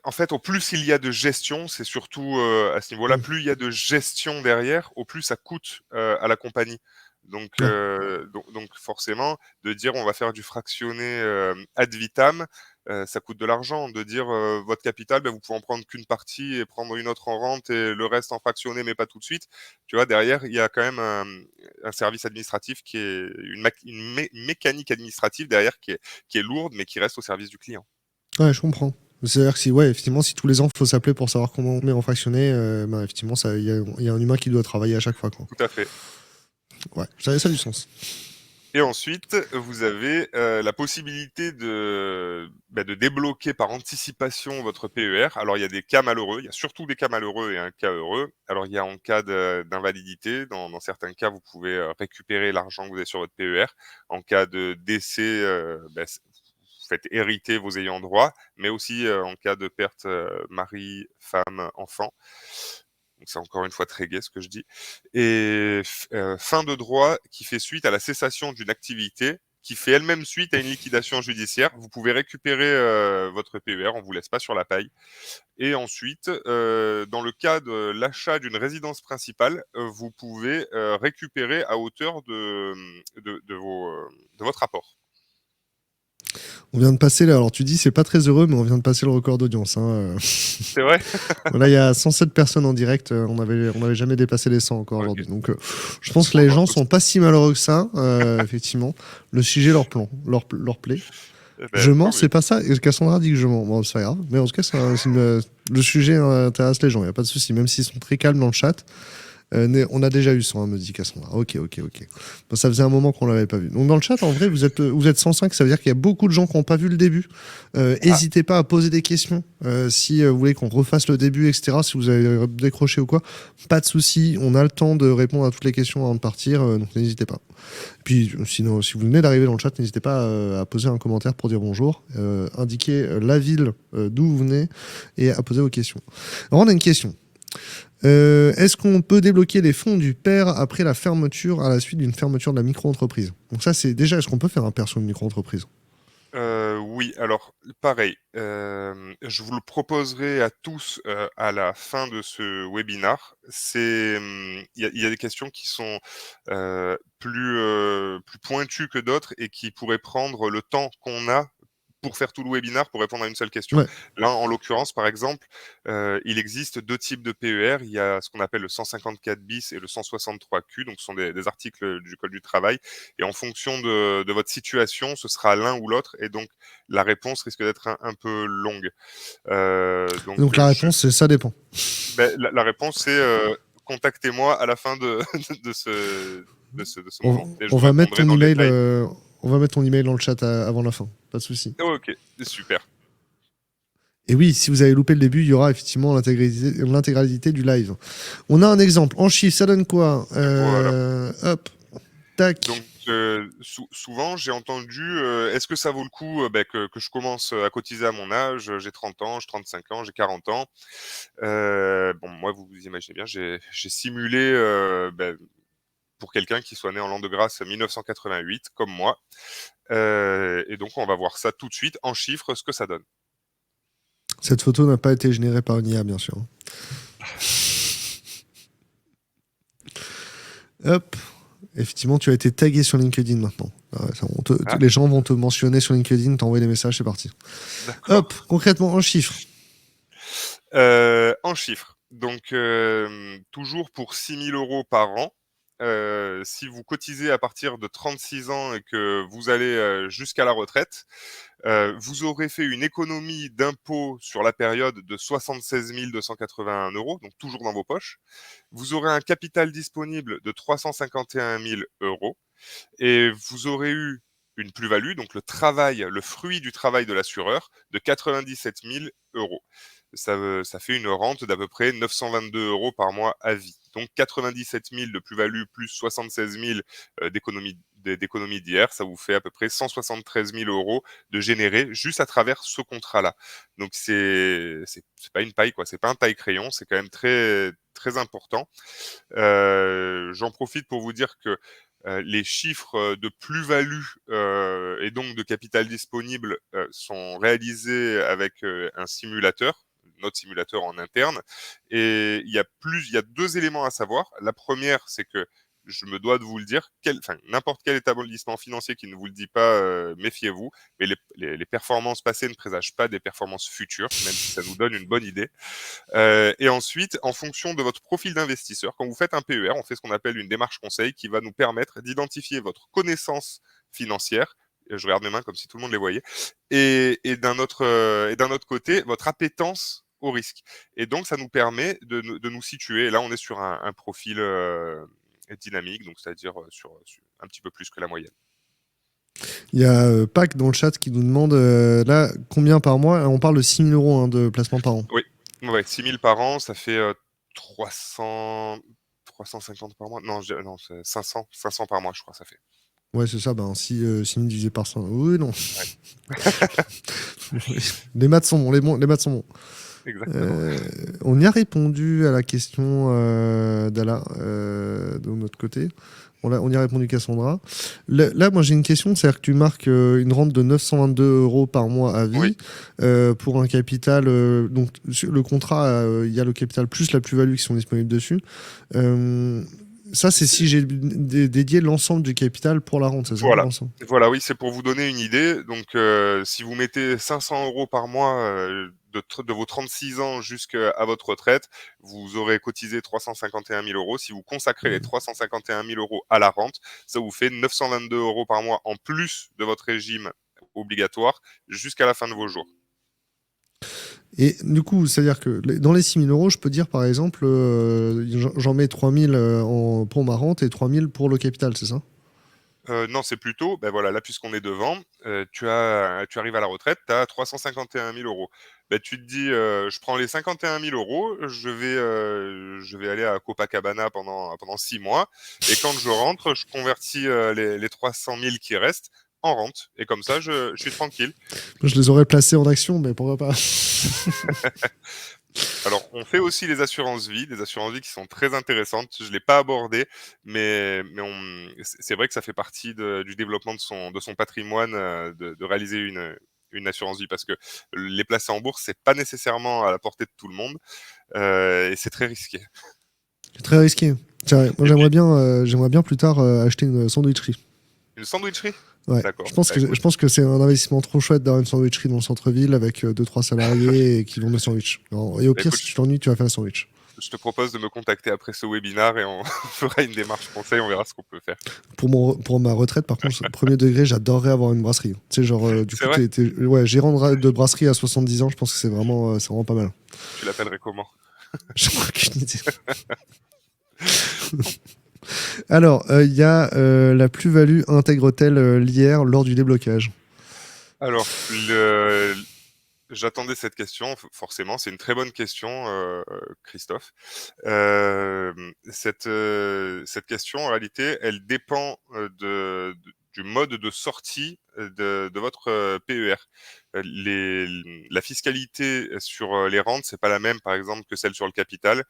S2: En fait, au plus il y a de gestion, c'est surtout à ce niveau-là,
S1: Mm.
S2: plus il y a de gestion derrière, au plus ça coûte à la compagnie. Donc,
S1: Ouais.
S2: donc forcément, de dire on va faire du fractionné ad vitam, ça coûte de l'argent. De dire votre capital, vous pouvez en prendre qu'une partie et prendre une autre en rente et le reste en fractionné, mais pas tout de suite. Tu vois, derrière, il y a quand même un service administratif qui est une mécanique administrative derrière qui est lourde, mais qui reste au service du client.
S1: Ouais, je comprends. C'est-à-dire que effectivement, si tous les ans, il faut s'appeler pour savoir comment on met en fractionné, effectivement, il y a un humain qui doit travailler à chaque fois, quoi.
S2: Tout à fait.
S1: Ouais, ça a du sens.
S2: Et ensuite, vous avez la possibilité de débloquer par anticipation votre PER. Alors, il y a des cas malheureux, il y a surtout des cas malheureux et un cas heureux. Alors, il y a en cas d'invalidité, dans certains cas, vous pouvez récupérer l'argent que vous avez sur votre PER. En cas de décès, vous faites hériter vos ayants droit, mais aussi en cas de perte mari, femme, enfant. Donc c'est encore une fois très gai ce que je dis. Et fin de droit qui fait suite à la cessation d'une activité qui fait elle-même suite à une liquidation judiciaire. Vous pouvez récupérer votre PER, on vous laisse pas sur la paille. Et ensuite, dans le cas de l'achat d'une résidence principale, vous pouvez récupérer à hauteur de votre apport.
S1: On vient de passer là, alors tu dis c'est pas très heureux, mais on vient de passer le record d'audience, hein.
S2: C'est vrai?
S1: Voilà, il y a 107 personnes en direct, on avait jamais dépassé les 100 encore aujourd'hui.
S2: Ok.
S1: Donc je pense que les gens sont pas si malheureux que ça, effectivement. Le sujet leur plaît. Je mens, c'est pas ça. Et Cassandra dit que je mens. Bon, c'est pas grave. Mais en tout cas, le sujet intéresse les gens, il n'y a pas de souci, même s'ils sont très calmes dans le chat. On a déjà eu ça, hein, me dit Cassandra. Ok. Bon, ça faisait un moment qu'on l'avait pas vu. Donc dans le chat, en vrai, vous êtes 105, ça veut dire qu'il y a beaucoup de gens qui n'ont pas vu le début. N'hésitez pas à poser des questions si vous voulez qu'on refasse le début, etc. Si vous avez décroché ou quoi, pas de souci. On a le temps de répondre à toutes les questions avant de partir, donc n'hésitez pas. Puis sinon, si vous venez d'arriver dans le chat, n'hésitez pas à poser un commentaire pour dire bonjour, indiquer la ville d'où vous venez et à poser vos questions. Alors on a une question. Est-ce qu'on peut débloquer les fonds du père après la fermeture, à la suite d'une fermeture de la micro-entreprise? Donc ça, c'est déjà, est-ce qu'on peut faire un père sur une micro-entreprise?
S2: Oui, alors pareil, je vous le proposerai à tous, à la fin de ce webinar. Il y a des questions qui sont, plus pointues que d'autres et qui pourraient prendre le temps qu'on a pour faire tout le webinar pour répondre à une seule question.
S1: Ouais.
S2: Là, en l'occurrence, par exemple, il existe 2 types de PER. Il y a ce qu'on appelle le 154 bis et le 163 Q, donc ce sont des articles du code du travail et en fonction de votre situation, ce sera l'un ou l'autre et donc la réponse risque d'être un peu longue.
S1: Donc la réponse, c'est ça dépend.
S2: La réponse, c'est, contactez-moi à la fin de de ce moment et je
S1: On
S2: vous
S1: va mettre
S2: répondrai
S1: ton
S2: dans le
S1: email,
S2: détail.
S1: on va mettre ton email dans le chat avant la fin. Pas de souci.
S2: OK, super.
S1: Et oui, si vous avez loupé le début, il y aura effectivement l'intégralité du live. On a un exemple. En chiffres, ça donne quoi
S2: Voilà.
S1: Hop, tac.
S2: Donc, souvent, j'ai entendu, est-ce que ça vaut le coup, que je commence à cotiser à mon âge? J'ai 30 ans, j'ai 35 ans, j'ai 40 ans. Bon, moi, vous imaginez bien, j'ai simulé, pour quelqu'un qui soit né en l'an de grâce 1988, comme moi. Et donc, on va voir ça tout de suite en chiffres, ce que ça donne.
S1: Cette photo n'a pas été générée par une IA, bien sûr. Hop. Effectivement, tu as été tagué sur LinkedIn maintenant. Les gens vont te mentionner sur LinkedIn, t'envoyer des messages, c'est parti.
S2: D'accord.
S1: Hop, concrètement, en chiffres.
S2: En chiffres, donc toujours pour 6 000 € par an, si vous cotisez à partir de 36 ans et que vous allez, jusqu'à la retraite, vous aurez fait une économie d'impôt sur la période de 76 281 €, donc toujours dans vos poches. Vous aurez un capital disponible de 351 000 € et vous aurez eu une plus-value, donc le fruit du travail de l'assureur, de 97 000 €. Ça fait une rente d'à peu près 922 € par mois à vie. Donc 97 000 de plus-value plus 76 000 d'économie d'hier, ça vous fait à peu près 173 000 € de générer juste à travers ce contrat-là. Donc c'est pas une paille, quoi. C'est pas un taille-crayon, c'est quand même très, très important. J'en profite pour vous dire que les chiffres de plus-value et donc de capital disponible sont réalisés avec un simulateur, notre simulateur en interne. Et il y a 2 éléments à savoir. La première, c'est que je me dois de vous le dire, n'importe quel établissement financier qui ne vous le dit pas, méfiez-vous. Mais les performances passées ne présagent pas des performances futures, même si ça nous donne une bonne idée. Et ensuite, en fonction de votre profil d'investisseur, quand vous faites un PER, on fait ce qu'on appelle une démarche conseil qui va nous permettre d'identifier votre connaissance financière. Je regarde mes mains comme si tout le monde les voyait. Et d'un autre côté, votre appétence au risque. Et donc, ça nous permet de nous situer. Et là, on est sur un profil dynamique, donc c'est-à-dire sur un petit peu plus que la moyenne.
S1: Il y a Pac dans le chat qui nous demande là combien par mois. On parle de 6 000 € de placement par an.
S2: Oui, ouais, 6 000 par an, ça fait 350 par mois. Non, non, c'est 500 par mois, je crois, ça fait.
S1: Ouais, c'est ça. Ben, si 6 000 divisé par 100. Oui, non.
S2: Ouais.
S1: Les maths sont bons. Les maths sont bons.
S2: Exactement.
S1: On y a répondu à la question d'Ala de notre côté. On y a répondu Cassandra. Là, moi j'ai une question, c'est-à-dire que tu marques une rente de 922 € par mois à vie
S2: Oui.
S1: pour un capital. Donc sur le contrat, il y a le capital plus la plus-value qui sont disponibles dessus. Ça, c'est si j'ai dédié l'ensemble du capital pour la rente, c'est ça?
S2: Voilà. Voilà, oui, c'est pour vous donner une idée. Donc, si vous mettez 500 € par mois de vos 36 ans jusqu'à votre retraite, vous aurez cotisé 351 000 €. Si vous consacrez les 351 000 € à la rente, ça vous fait 922 € par mois en plus de votre régime obligatoire jusqu'à la fin de vos jours.
S1: Et du coup, c'est-à-dire que dans les 6 000 €, je peux dire par exemple, j'en mets 3 000 pour ma rente et 3 000 pour le capital, c'est ça?
S2: Non, c'est plutôt, ben voilà, là, puisqu'on est devant, tu arrives à la retraite, tu as 351 000 €. Ben, tu te dis, «Je prends les 51 000 €, je vais aller à Copacabana pendant 6 mois et quand je rentre, je convertis, les 300 000 qui restent en rente et comme ça, je suis tranquille».
S1: Je les aurais placés en action, mais pourquoi pas?
S2: Alors, on fait aussi les assurances vie, des assurances vie qui sont très intéressantes. Je l'ai pas abordé, mais c'est vrai que ça fait partie du développement de son patrimoine, de réaliser une assurance vie parce que les placer en bourse, c'est pas nécessairement à la portée de tout le monde, et c'est très risqué.
S1: C'est très risqué. C'est vrai. Moi,
S2: Et puis
S1: j'aimerais bien plus tard acheter une sandwicherie.
S2: une sandwicherie?
S1: Ouais.
S2: D'accord. Bah,
S1: Je
S2: écoute,
S1: pense que c'est un investissement trop chouette d'avoir une sandwicherie dans le centre-ville avec deux trois salariés et qui vendent des sandwichs. Et au
S2: bah,
S1: pire,
S2: écoute,
S1: si tu t'ennuies, tu vas faire un sandwich.
S2: je te propose de me contacter après ce webinaire et on fera une démarche conseil, on verra ce qu'on peut faire.
S1: Pour ma retraite, par contre, premier degré, j'adorerais avoir une brasserie. Tu sais, genre, du
S2: C'est
S1: coup,
S2: vrai?
S1: ouais, gérant de brasserie à 70 ans, je pense que c'est vraiment pas mal.
S2: Tu l'appellerais comment?
S1: J'ai aucune idée. Alors, il y a la plus-value intègre-t-elle l'IR lors du déblocage?
S2: Alors, j'attendais cette question, forcément, c'est une très bonne question, Christophe. Cette question, en réalité, elle dépend, du mode de sortie, de votre, PER. La fiscalité sur, les rentes, c'est pas la même, par exemple, que celle sur le capital.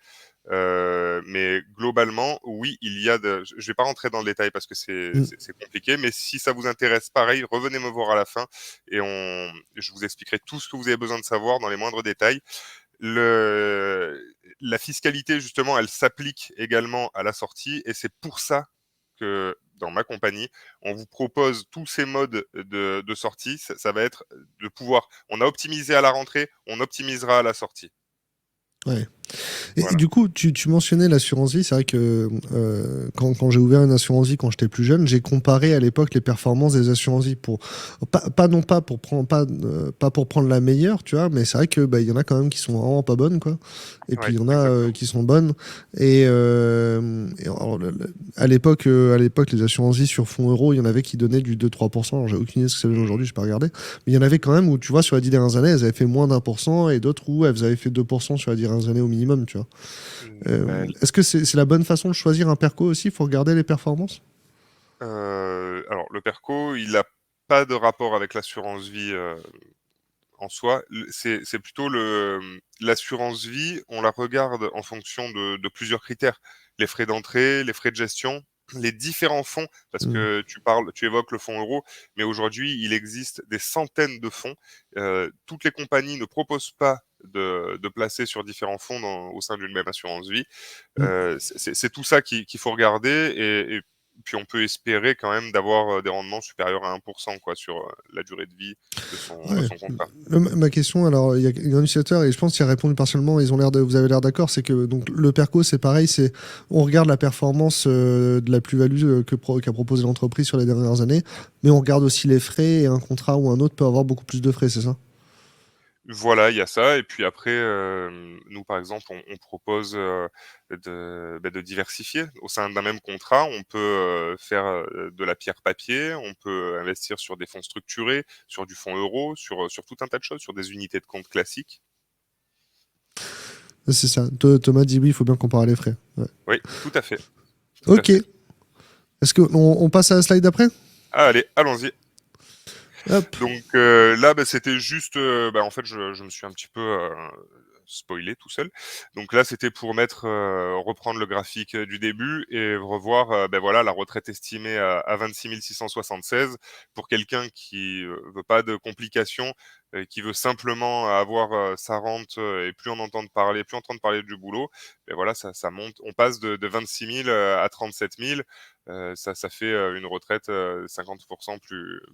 S2: Mais globalement, oui, il y a je vais pas rentrer dans le détail parce que
S1: Mm.
S2: c'est compliqué, mais si ça vous intéresse, pareil, revenez me voir à la fin et je vous expliquerai tout ce que vous avez besoin de savoir dans les moindres détails. Le La fiscalité, justement, elle s'applique également à la sortie et c'est pour ça que dans ma compagnie, on vous propose tous ces modes de sortie. Ça va être de pouvoir on a optimisé à la rentrée, on optimisera à la sortie.
S1: Ouais. Et
S2: Voilà.
S1: du coup, tu mentionnais l'assurance vie. C'est vrai que quand j'ai ouvert une assurance vie quand j'étais plus jeune, j'ai comparé à l'époque les performances des assurances vie pour non pas pour prendre pas pour prendre la meilleure, tu vois, mais c'est vrai que bah, il y en a quand même qui sont vraiment pas bonnes quoi. Et puis
S2: Ouais,
S1: il y en a
S2: exactement.
S1: qui sont bonnes. Et alors, à l'époque, les assurances vie sur fonds euros, il y en avait qui donnaient du 2-3%. Alors, j'ai aucune idée de ce que ça donne
S2: Mmh.
S1: aujourd'hui, j'ai pas regardé. Mais il y en avait quand même où, tu vois, sur les 10 dernières années, elles avaient fait moins d'1% et d'autres où elles avaient fait 2% sur les 10 dernières années au minimum, tu vois.
S2: Bah,
S1: Est-ce que c'est la bonne façon de choisir un perco aussi? Il faut regarder les performances?
S2: alors le perco, il a pas de rapport avec l'assurance vie, en soi. C'est plutôt l'assurance vie, on la regarde en fonction de plusieurs critères. Les frais d'entrée, les frais de gestion, les différents fonds, parce
S1: Hmm.
S2: que tu évoques le fonds euro, mais aujourd'hui, il existe des centaines de fonds. Toutes les compagnies ne proposent pas de placer sur différents fonds au sein d'une même assurance vie.
S1: Hmm.
S2: C'est tout ça qu'il faut regarder et puis on peut espérer quand même d'avoir, des rendements supérieurs à 1% quoi sur, la durée de vie de
S1: Ouais.
S2: son contrat.
S1: Ma question, alors, il y a un utilisateur et je pense qu'il a répondu partiellement. Vous avez l'air d'accord, c'est que donc le perco, c'est pareil, on regarde la performance de la plus-value qu'a proposé l'entreprise sur les dernières années, mais on regarde aussi les frais et un contrat ou un autre peut avoir beaucoup plus de frais, c'est ça?
S2: Voilà, il y a ça et puis après, nous par exemple on propose, de diversifier. Au sein d'un même contrat, on peut, faire, de la pierre papier, on peut investir sur des fonds structurés, sur du fonds euro, sur tout un tas de choses, sur des unités de compte classiques.
S1: C'est ça. Thomas dit oui, il faut bien comparer les frais. Ouais.
S2: Oui, tout à fait, tout à
S1: Ok.
S2: fait.
S1: Est-ce qu'on on passe à la slide d'après?
S2: Ah, allez, allons-y.
S1: Hop.
S2: Donc là, bah, c'était juste, bah, en fait, je me suis un petit peu, spoilé tout seul. Donc là, c'était pour reprendre le graphique, du début et revoir, bah, voilà, la retraite estimée à 26 676 pour quelqu'un qui, veut pas de complications, qui veut simplement avoir, sa rente, et plus entendre parler du boulot. Et voilà, ça monte. On passe de 26 000, à 37 000. Ça fait, une retraite, 50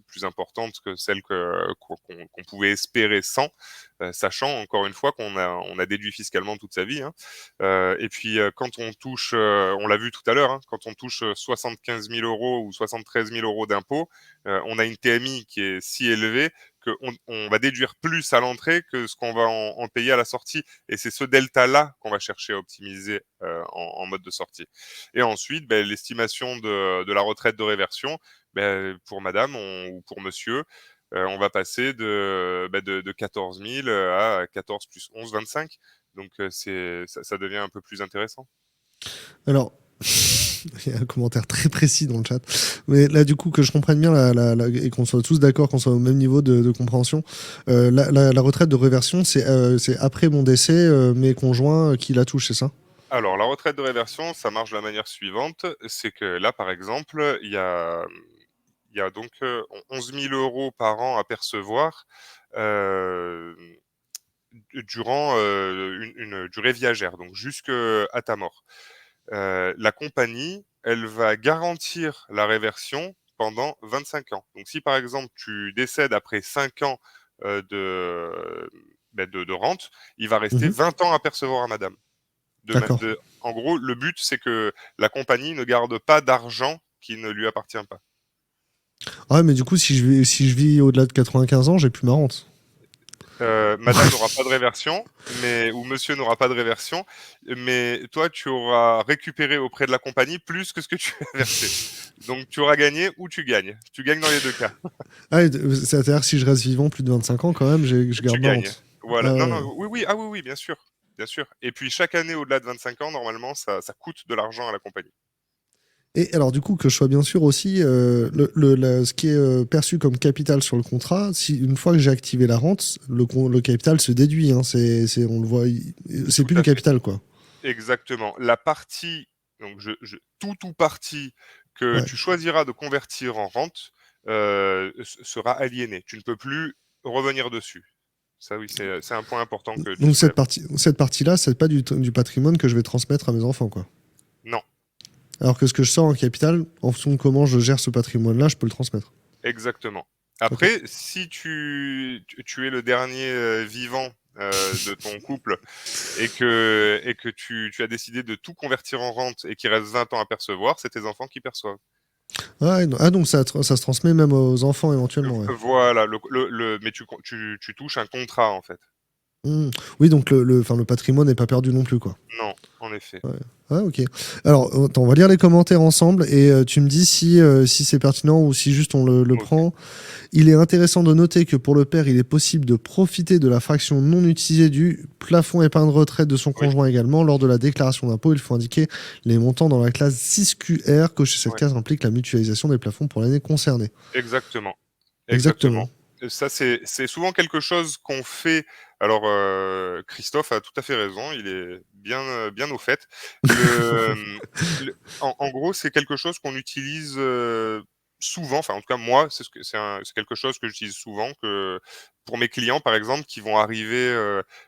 S2: plus importante que celle qu'on pouvait espérer sans, sachant encore une fois on a déduit fiscalement toute sa vie, hein. Et puis, quand on touche, on l'a vu tout à l'heure, hein, quand on touche, 75 000 € ou 73 000 € d'impôts, on a une TMI qui est si élevée qu'on va déduire plus à l'entrée que ce qu'on va en payer à la sortie et c'est ce delta-là qu'on va chercher à optimiser, en mode de sortie. Et ensuite, beh, l'estimation de la retraite de réversion, beh, pour madame ou pour monsieur, on va passer de 14 000 à 14 plus 11, 25. Donc ça devient un peu plus intéressant.
S1: Alors, Il y a un commentaire très précis dans le chat. Mais là, du coup, que je comprenne bien et qu'on soit tous d'accord, qu'on soit au même niveau de compréhension, la retraite de réversion, c'est après mon décès, mes conjoints qui la touchent, c'est ça?
S2: Alors, la retraite de réversion, ça marche de la manière suivante, c'est que là, par exemple, il y a donc, 11 000 € par an à percevoir, heu, durant, une durée viagère, donc jusqu'à ta mort. La compagnie, elle va garantir la réversion pendant 25 ans. Donc si, par exemple, tu décèdes après 5 ans, de rente, il va rester
S1: Mhm.
S2: 20 ans à percevoir à madame.
S1: D'accord.
S2: En gros, le but, c'est que la compagnie ne garde pas d'argent qui ne lui appartient pas.
S1: Ouais, mais du coup, si je vis au-delà de 95 ans, j'ai plus ma rente.
S2: Madame n'aura pas de réversion, ou monsieur n'aura pas de réversion, mais toi, tu auras récupéré auprès de la compagnie plus que ce que tu as versé. Donc tu auras gagné ou tu gagnes. Tu gagnes dans les 2 cas.
S1: Ah, c'est-à-dire que si je reste vivant plus de 25 ans, quand même, je
S2: Tu
S1: garde ma
S2: gagnes.
S1: rente.
S2: Voilà.
S1: Ah
S2: Non,
S1: ouais.
S2: non, oui, oui, ah oui, oui, bien sûr, bien sûr. Et puis chaque année au-delà de 25 ans, normalement, ça coûte de l'argent à la compagnie.
S1: Et alors, du coup, que je sois bien sûr aussi, ce qui est perçu comme capital sur le contrat, si une fois que j'ai activé la rente, le capital se déduit. Hein, on le voit, c'est
S2: Tout
S1: plus du
S2: à fait.
S1: capital, quoi.
S2: Exactement. La partie, donc tout ou partie que
S1: Ouais.
S2: tu choisiras de convertir en rente, sera aliénée. Tu ne peux plus revenir dessus. Ça oui, c'est un point important que tu
S1: Donc
S2: soulèves.
S1: cette partie-là, c'est pas du patrimoine que je vais transmettre à mes enfants, quoi.
S2: Non,
S1: Alors que ce que je sors en capital, en fonction de comment je gère ce patrimoine-là, je peux le transmettre.
S2: exactement.
S1: Ok.
S2: Après, si tu es le dernier, vivant, de ton couple et que tu as décidé de tout convertir en rente et qu'il reste 20 ans à percevoir, c'est tes enfants qui perçoivent.
S1: Ah, donc ça se transmet même aux enfants éventuellement, ouais.
S2: Voilà, mais tu touches un contrat, en fait.
S1: Hmm. Oui, donc enfin, le patrimoine n'est pas perdu non plus, quoi.
S2: Non, en effet.
S1: Ouais. Ah, ok. Alors, attends, on va lire les commentaires ensemble et tu me dis si c'est pertinent ou si juste on le
S2: OK.
S1: prend. Il est intéressant de noter que pour le père, il est possible de profiter de la fraction non utilisée du plafond épargne retraite de son
S2: Oui,
S1: conjoint également. Lors de la déclaration d'impôt, il faut indiquer les montants dans la classe 6QR. Cocher cette
S2: ouais,
S1: case implique la mutualisation des plafonds pour l'année concernée.
S2: exactement, exactement.
S1: Exactement.
S2: Ça, c'est souvent quelque chose qu'on fait. Alors, Christophe a tout à fait raison, il est bien au fait. En gros, c'est quelque chose qu'on utilise, souvent, enfin, en tout cas, moi, c'est quelque chose que j'utilise souvent, que pour mes clients, par exemple, qui vont arriver,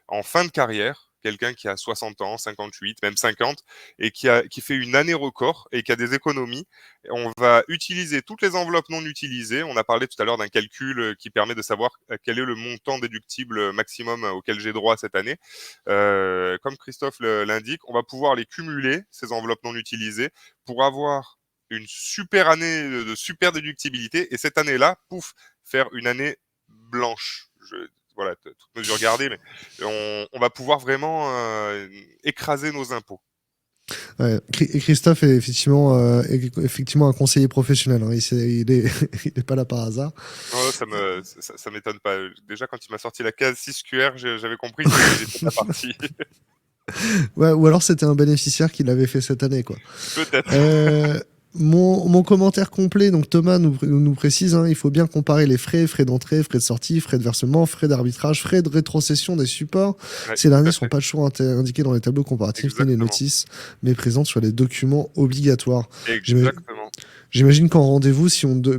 S2: en fin de carrière, quelqu'un qui a 60 ans, 58, même 50 et qui fait une année record et qui a des économies. On va utiliser toutes les enveloppes non utilisées. On a parlé tout à l'heure d'un calcul, qui permet de savoir, quel est le montant déductible, maximum, auquel j'ai droit cette année. Comme Christophe l'indique, on va pouvoir les cumuler, ces enveloppes non utilisées, pour avoir une super année, de super déductibilité et cette année-là, pouf, faire une année blanche. Voilà, toutes mesures gardées, mais on va pouvoir vraiment, écraser nos impôts.
S1: Ouais. Et Christophe est effectivement un conseiller professionnel. Hein. Il est pas là par hasard.
S2: Oh, ça m'étonne pas. Déjà, quand il m'a sorti la case 6QR, j'avais compris qu'il était pas parti.
S1: Ouais, ou alors c'était un bénéficiaire qui l'avait fait cette année, quoi.
S2: Peut-être.
S1: Euh, mon commentaire complet, donc Thomas nous précise, hein, il faut bien comparer les frais d'entrée, frais de sortie, frais de versement, frais d'arbitrage, frais de rétrocession des supports.
S2: Ouais,
S1: Ces
S2: tout
S1: derniers
S2: à
S1: ne sont
S2: fait.
S1: pas toujours indiqués dans les tableaux comparatifs ni les
S2: Exactement.
S1: notices, mais présents sur les documents obligatoires. J'ima-
S2: Exactement.
S1: J'imagine qu'en rendez-vous,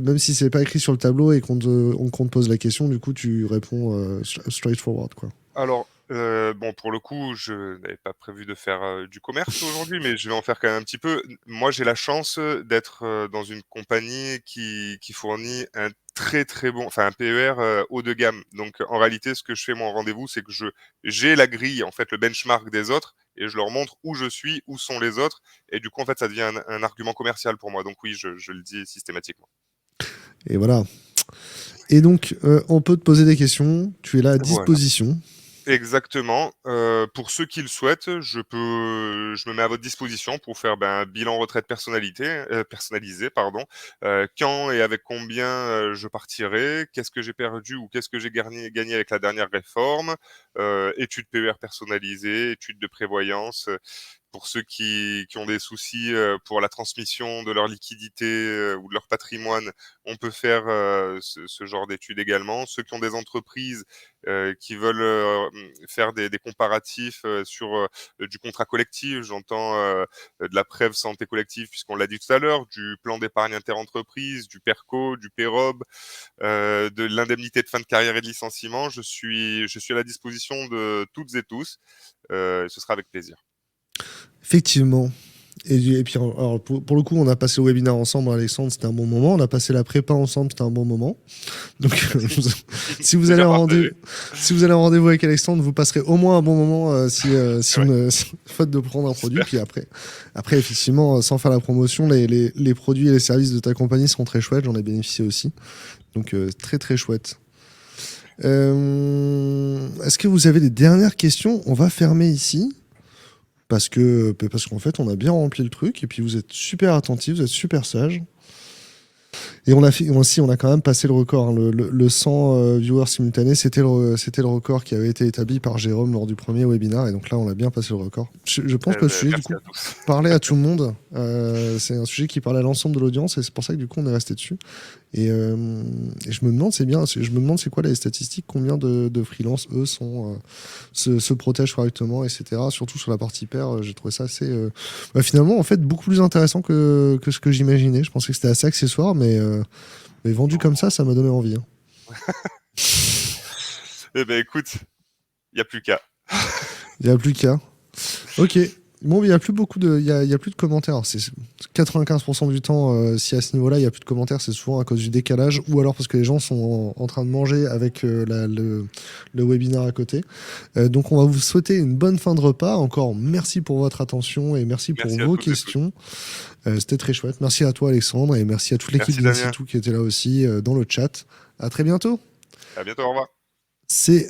S1: même si c'est pas écrit sur le tableau et qu'on te pose la question, du coup, tu réponds straightforward, quoi.
S2: Alors, bon, pour le coup, je n'avais pas prévu de faire, du commerce aujourd'hui, mais je vais en faire quand même un petit peu. Moi, j'ai la chance, d'être, dans une compagnie qui fournit un très, très bon enfin, un PER, haut de gamme. Donc, en réalité, ce que je fais moi en rendez-vous, c'est que j'ai la grille, en fait, le benchmark des autres et je leur montre où je suis, où sont les autres et du coup, en fait, ça devient un argument commercial pour moi. Donc oui, je le dis systématiquement.
S1: Et voilà. Et donc, on peut te poser des questions. Tu es là à
S2: Voilà.
S1: disposition.
S2: Exactement, pour ceux qui le souhaitent, je me mets à votre disposition pour faire, ben, un bilan retraite personnalisé, pardon. Quand et avec combien, je partirai? Qu'est-ce que j'ai perdu ou qu'est-ce que j'ai gagné avec la dernière réforme? Étude PER personnalisée, étude de prévoyance, pour ceux qui ont des soucis pour la transmission de leur liquidité ou de leur patrimoine, on peut faire ce genre d'études également. Ceux qui ont des entreprises qui veulent faire des comparatifs sur du contrat collectif, j'entends de la preuve santé collective, puisqu'on l'a dit tout à l'heure, du plan d'épargne interentreprise, du PERCO, du PEROB, de l'indemnité de fin de carrière et de licenciement. Je suis à la disposition de toutes et tous. Ce sera avec plaisir.
S1: Effectivement. Et puis, alors, pour le coup, on a passé le webinaire ensemble, Alexandre, c'était un bon moment. On a passé la prépa ensemble, c'était un bon moment. Donc, si vous allez en rendez-vous avec Alexandre, vous passerez au moins un bon moment faute de prendre un produit. Puis après, effectivement, sans faire la promotion, les produits et les services de ta compagnie seront très chouettes. J'en ai bénéficié aussi. Donc, très, très chouette. Est-ce que vous avez des dernières questions? On va fermer ici. Parce qu'en fait, on a bien rempli le truc, et puis vous êtes super attentifs, vous êtes super sages. Et on a quand même passé le record. Hein. Le 100 viewers simultanés, c'était le record qui avait été établi par Jérôme lors du premier webinaire. Et donc là, on a bien passé le record. Je pense que le sujet, du coup, parlait à tout le monde. C'est un sujet qui parlait à l'ensemble de l'audience, et c'est pour ça que du coup, on est resté dessus. Et je me demande, c'est quoi les statistiques, combien de freelance, eux, se protègent correctement, etc. Surtout sur la partie pair, j'ai trouvé ça assez... finalement, en fait, beaucoup plus intéressant que ce que j'imaginais. Je pensais que c'était assez accessoire, mais vendu comme ça m'a donné envie. Hein.
S2: Eh ben écoute, il n'y a plus qu'à.
S1: Il n'y a plus qu'à. Ok. Bon, il n'y a plus beaucoup de, il y a plus de commentaires. Alors, c'est 95% du temps, si à ce niveau-là, il n'y a plus de commentaires, c'est souvent à cause du décalage ou alors parce que les gens sont en train de manger avec le webinaire à côté. Donc, on va vous souhaiter une bonne fin de repas. Encore, merci pour votre attention et merci pour vos questions. C'était très chouette. Merci à toi, Alexandre, et merci à toute l'équipe d'Insitu qui était là aussi dans le chat. À très bientôt.
S2: À bientôt, au revoir.
S1: C'est